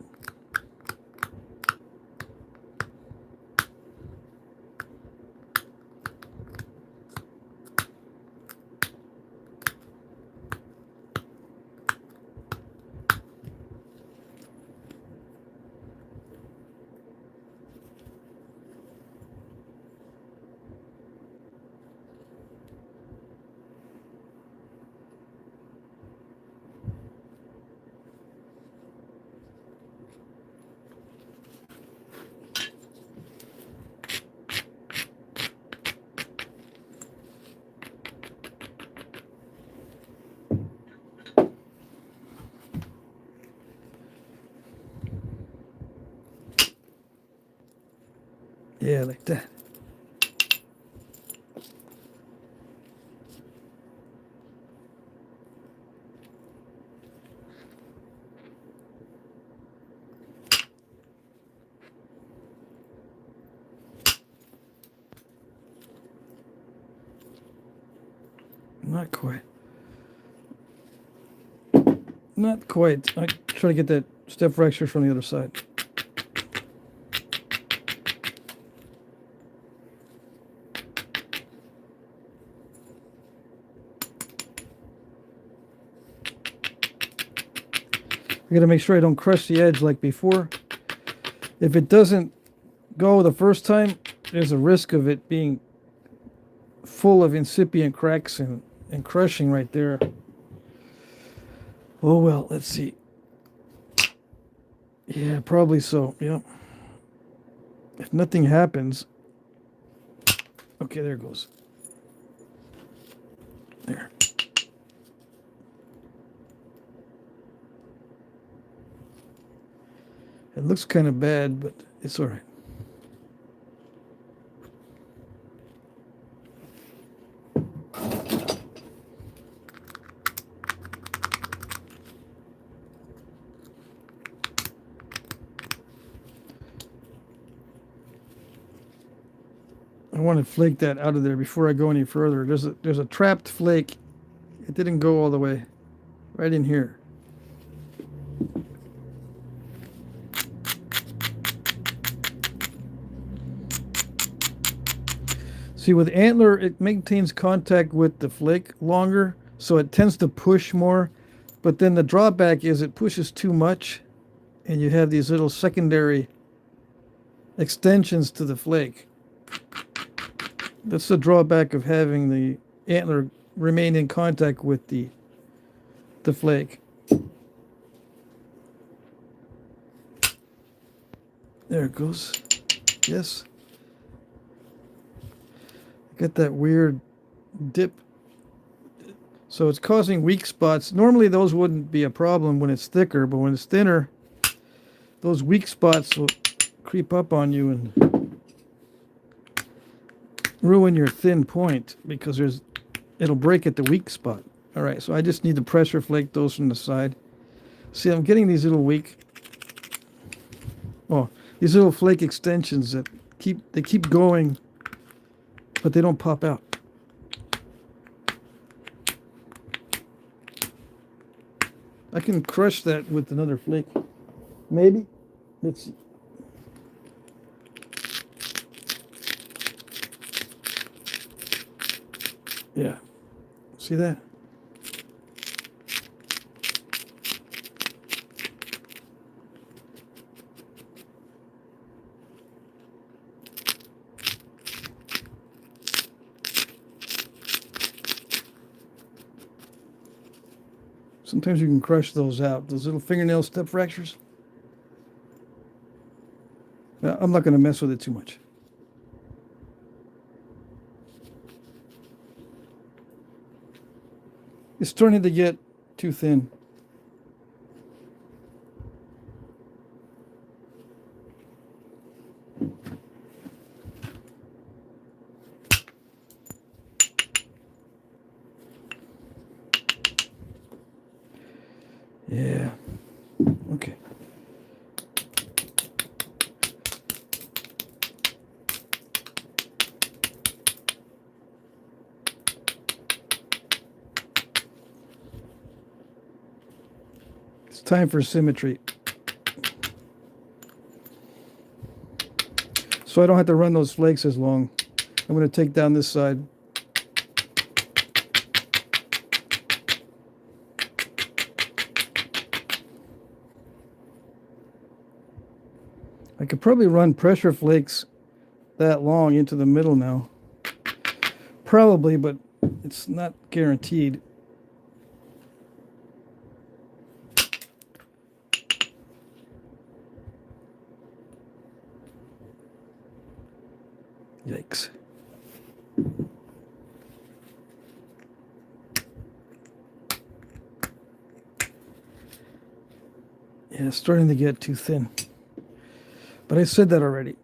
Yeah, like that. Not quite. Not quite. I try to get that step fracture from the other side. I gotta make sure I don't crush the edge like before. If it doesn't go the first time, there's a risk of it being full of incipient cracks and crushing right there. Oh well, let's see. Yeah, probably so. Yeah. If nothing happens, Okay, there it goes. There. It looks kind of bad, but it's all right. I want to flake that out of there before I go any further. There's a trapped flake. It didn't go all the way. Right in here. See, with Antler, it maintains contact with the flake longer, so it tends to push more. But then the drawback is it pushes too much, and you have these little secondary extensions to the flake. That's the drawback of having the Antler remain in contact with the flake. There it goes. Yes. Got that weird dip. So it's causing weak spots. Normally those wouldn't be a problem when it's thicker, but when it's thinner, those weak spots will creep up on you and ruin your thin point because it'll break at the weak spot. All right, so I just need to pressure flake those from the side. See, I'm getting these little these little flake extensions that keep going, but they don't pop out. I can crush that with another flake. Maybe. Let's see. Yeah. See that? Sometimes you can crush those out, those little fingernail step fractures. I'm not going to mess with it too much. It's starting to get too thin. Yeah. Okay. It's time for symmetry. So I don't have to run those flakes as long. I'm going to take down this side. I could probably run pressure flakes that long into the middle now. Probably, but it's not guaranteed. Yikes. Yeah, it's starting to get too thin. But I said that already.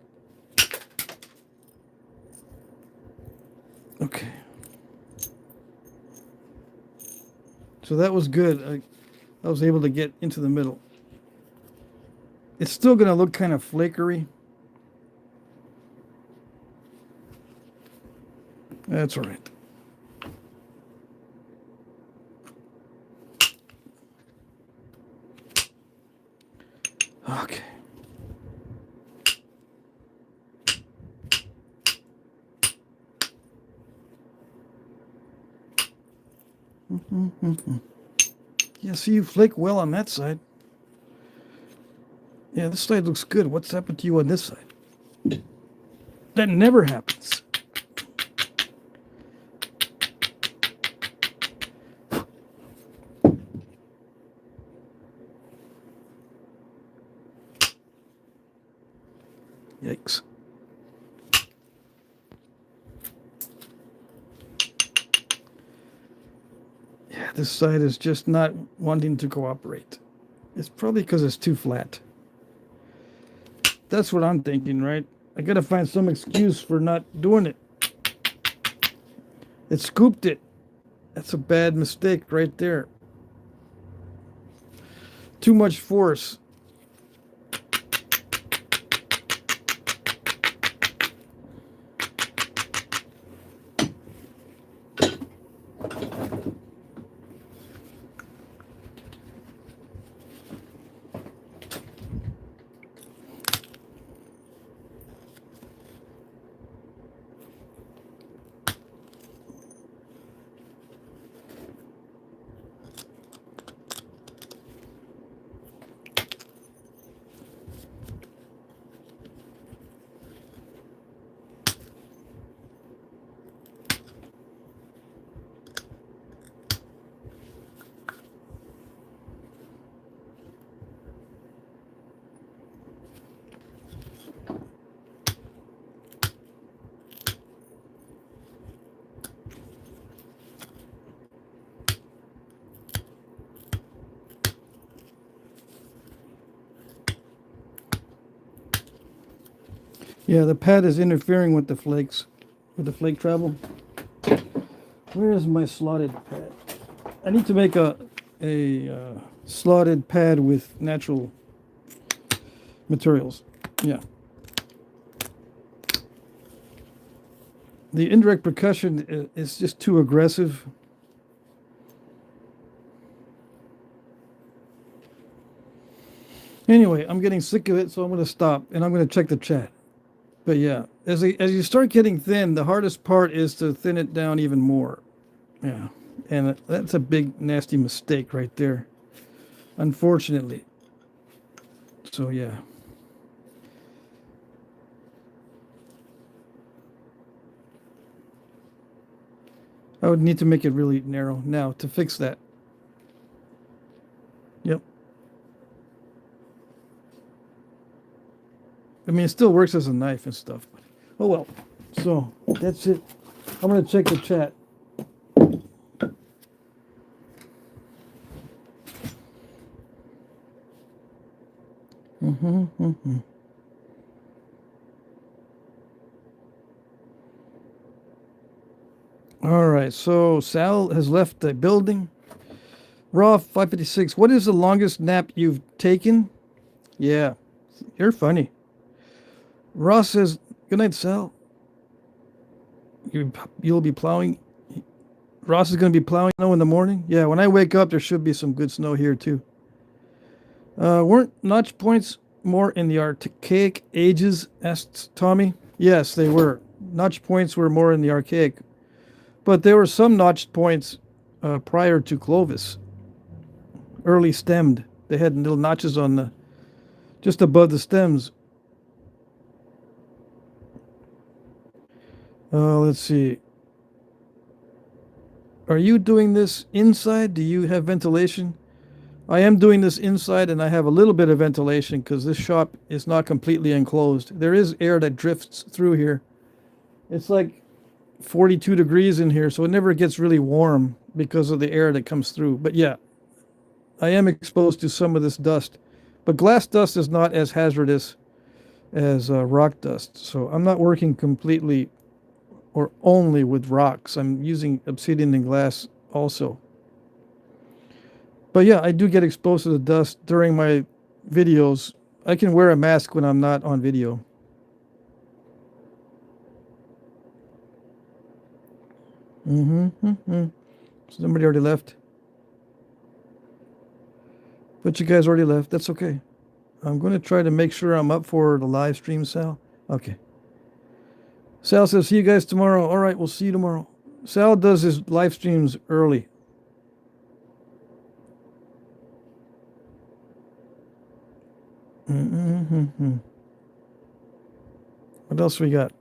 Okay. So that was good. I was able to get into the middle. It's still going to look kind of flakery. That's all right. Okay. Yeah, see, you flake well on that side. Yeah, this side looks good. What's happened to you on this side? That never happens. Yikes. this side is just not wanting to cooperate. It's probably because it's too flat. That's what I'm thinking, right? I gotta find some excuse for not doing it. It scooped it. That's a bad mistake right there. Too much force. Yeah, the pad is interfering with the flakes, with the flake travel. Where is my slotted pad? I need to make a slotted pad with natural materials. Yeah. The indirect percussion is just too aggressive. Anyway, I'm getting sick of it, so I'm going to stop and I'm going to check the chat. But yeah, as you start getting thin, the hardest part is to thin it down even more. Yeah, and that's a big, nasty mistake right there, unfortunately. So yeah. I would need to make it really narrow now to fix that. Yep. I mean, it still works as a knife and stuff. But, oh well. So that's it. I'm going to check the chat. All right. So Sal has left the building. Raw 556. What is the longest nap you've taken? Yeah, you're funny. Ross says, good night, Sal. You'll be plowing. Ross is going to be plowing snow in the morning. Yeah, when I wake up, there should be some good snow here, too. Weren't notch points more in the archaic ages? Asked Tommy. Yes, they were. Notch points were more in the archaic. But there were some notched points prior to Clovis. Early stemmed. They had little notches on the just above the stems. Let's see. Are you doing this inside? Do you have ventilation? I am doing this inside, and I have a little bit of ventilation because this shop is not completely enclosed. There is air that drifts through here. It's like 42 degrees in here, so it never gets really warm because of the air that comes through. But yeah, I am exposed to some of this dust. But glass dust is not as hazardous as rock dust. So I'm not working completely or only with rocks. I'm using obsidian and glass also. But yeah, I do get exposed to the dust during my videos. I can wear a mask when I'm not on video. Somebody already left. But you guys already left. That's okay. I'm going to try to make sure I'm up for the live stream, Sal. Okay. Sal says, see you guys tomorrow. All right, we'll see you tomorrow. Sal does his live streams early. What else we got?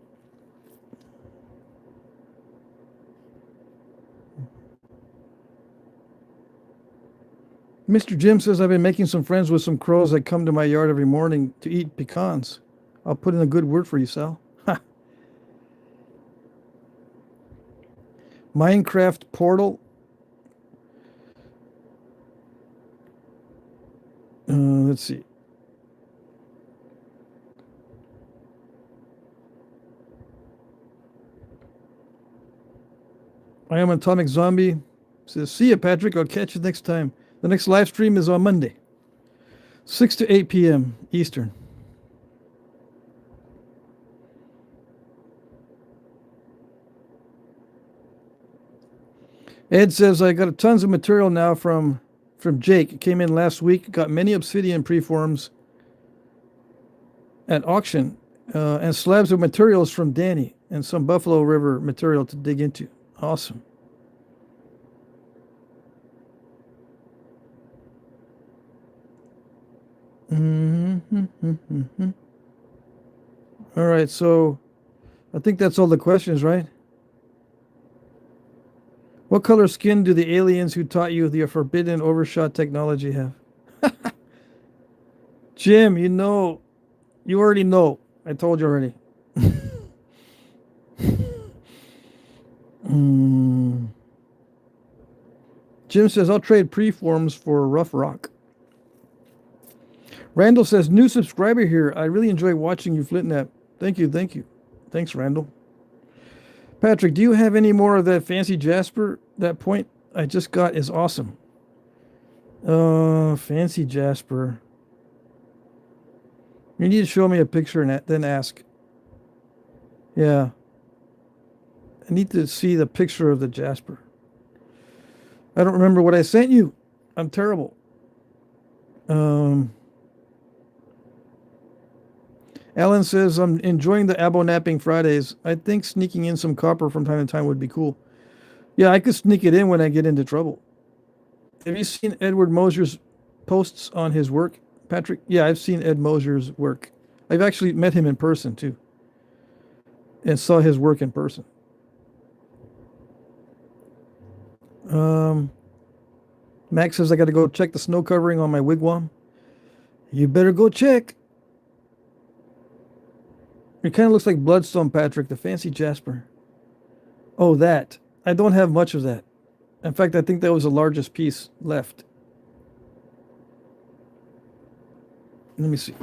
Mr. Jim says, I've been making some friends with some crows that come to my yard every morning to eat pecans. I'll put in a good word for you, Sal. Minecraft portal. Let's see. I am Atomic Zombie. Says, see ya, Patrick. I'll catch you next time. The next live stream is on Monday, 6 to 8 p.m. Eastern. Ed says, I got tons of material now from Jake. It came in last week. Got many Obsidian preforms at auction and slabs of materials from Danny and some Buffalo River material to dig into. Awesome. Mm-hmm. All right, so I think that's all the questions, right? What color skin do the aliens who taught you the forbidden overshot technology have? Jim, you already know. I told you already. Jim says, I'll trade preforms for rough rock. Randall says, new subscriber here. I really enjoy watching you Flintnap. Thank you. Thanks, Randall. Patrick, do you have any more of that fancy jasper? That point I just got is awesome. Fancy jasper. You need to show me a picture and then ask. Yeah. I need to see the picture of the jasper. I don't remember what I sent you. I'm terrible. Alan says, I'm enjoying the Abo-napping Fridays. I think sneaking in some copper from time to time would be cool. Yeah, I could sneak it in when I get into trouble. Have you seen Edward Mosier's posts on his work, Patrick? Yeah, I've seen Ed Mosier's work. I've actually met him in person, too. And saw his work in person. Max says I got to go check the snow covering on my wigwam. You better go check. It kind of looks like bloodstone, Patrick, the fancy jasper. Oh, that. I don't have much of that. In fact, I think that was the largest piece left. Let me see.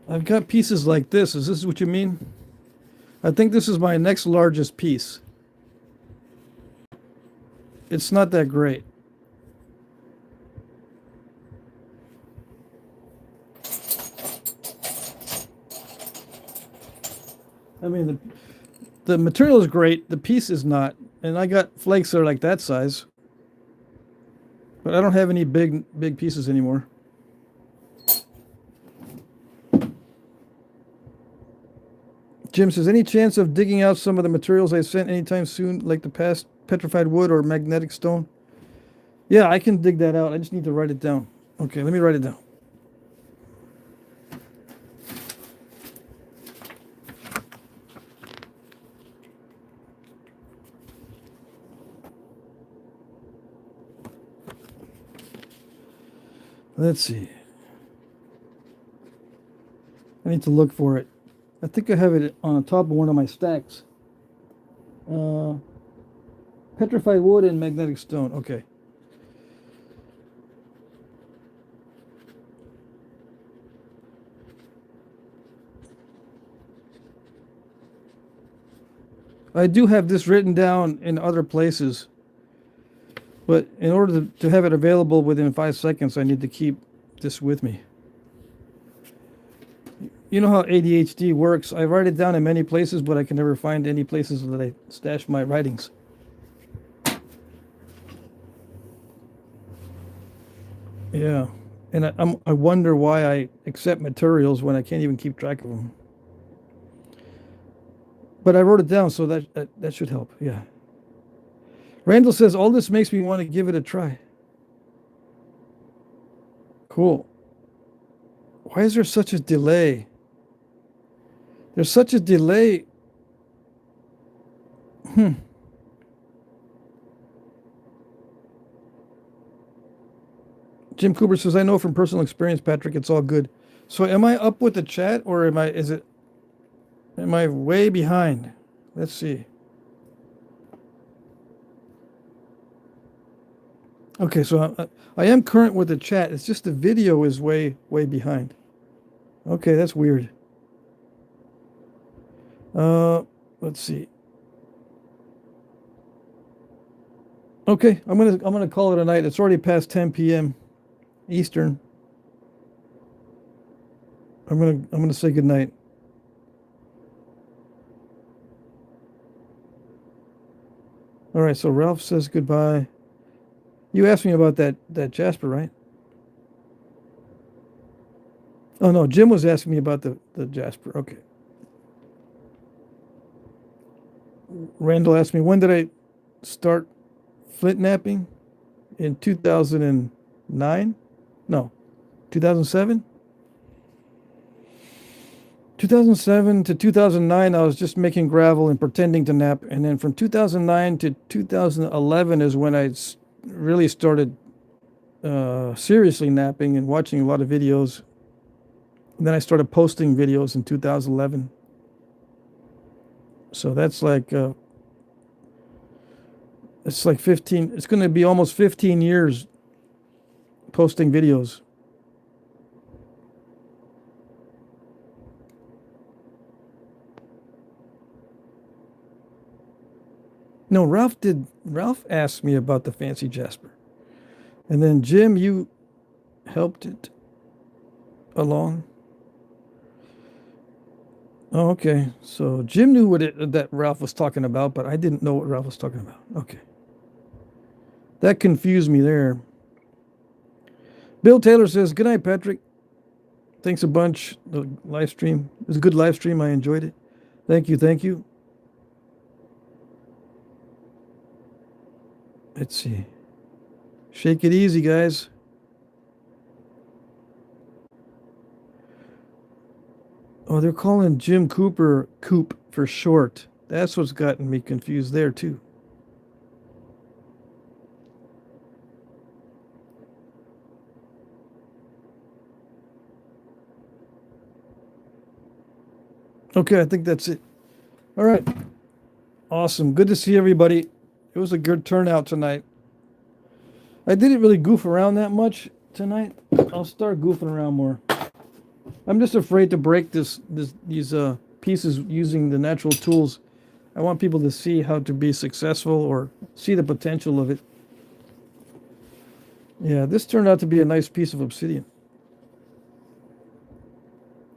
I've got pieces like this. Is this what you mean? I think this is my next largest piece. It's not that great. I mean, the material is great. The piece is not. And I got flakes that are like that size. But I don't have any big pieces anymore. Jim says, any chance of digging out some of the materials I sent anytime soon, like the past petrified wood or magnetic stone? Yeah, I can dig that out. I just need to write it down. Okay, let me write it down. Let's see. I need to look for it. I think I have it on top of one of my stacks. Petrified wood and magnetic stone. Okay. I do have this written down in other places. But in order to have it available within 5 seconds, I need to keep this with me. You know how ADHD works. I write it down in many places, but I can never find any places that I stash my writings. Yeah. And I wonder why I accept materials when I can't even keep track of them. But I wrote it down, so that should help. Yeah. Randall says, all this makes me want to give it a try. Cool. Why is there such a delay? There's such a delay. Jim Cooper says, I know from personal experience, Patrick, it's all good. So am I up with the chat or am I way behind? Let's see. Okay, so I am current with the chat. It's just the video is way behind. Okay, that's weird. Let's see. Okay, I'm gonna call it a night. It's already past 10 p.m. Eastern. I'm gonna say good night. All right, so Ralph says goodbye. You asked me about that Jasper, right? Oh no, Jim was asking me about the Jasper. Okay. Randall asked me, when did I start Flintnapping? In 2009? No, 2007? 2007 to 2009, I was just making gravel and pretending to nap. And then from 2009 to 2011 is when I really started seriously napping and watching a lot of videos. And then I started posting videos in 2011. So that's like, it's like 15, it's going to be almost 15 years posting videos. No, Ralph asked me about the fancy Jasper. And then Jim, you helped it along. Oh, okay. So Jim knew that Ralph was talking about, but I didn't know what Ralph was talking about. Okay. That confused me there. Bill Taylor says, good night, Patrick. Thanks a bunch. The live stream. It was a good live stream. I enjoyed it. Thank you. Thank you. Let's see. Shake it easy, guys. Oh, they're calling Jim Cooper Coop for short. That's what's gotten me confused there, too. Okay, I think that's it. All right. Awesome. Good to see everybody. It was a good turnout tonight. I didn't really goof around that much tonight. I'll start goofing around more. I'm just afraid to break these pieces using the natural tools. I want people to see how to be successful or see the potential of it. Yeah, this turned out to be a nice piece of obsidian.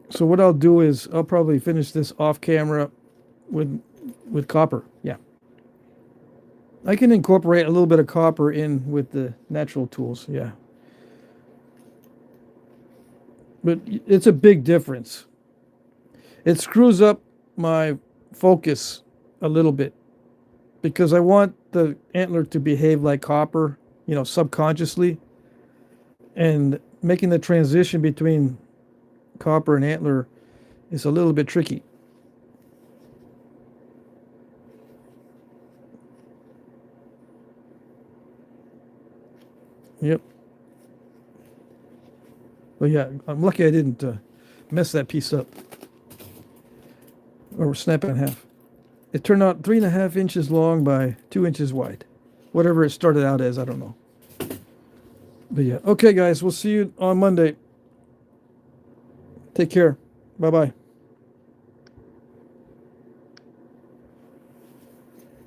So what I'll do is I'll probably finish this off camera with copper. Yeah. I can incorporate a little bit of copper in with the natural tools. Yeah. But it's a big difference. It screws up my focus a little bit because I want the antler to behave like copper, subconsciously. And making the transition between copper and antler is a little bit tricky. Yep. Well, yeah, I'm lucky I didn't mess that piece up or snap it in half. It turned out 3.5 inches long by 2 inches wide. Whatever it started out as, I don't know. But yeah, okay, guys, we'll see you on Monday. Take care. Bye-bye.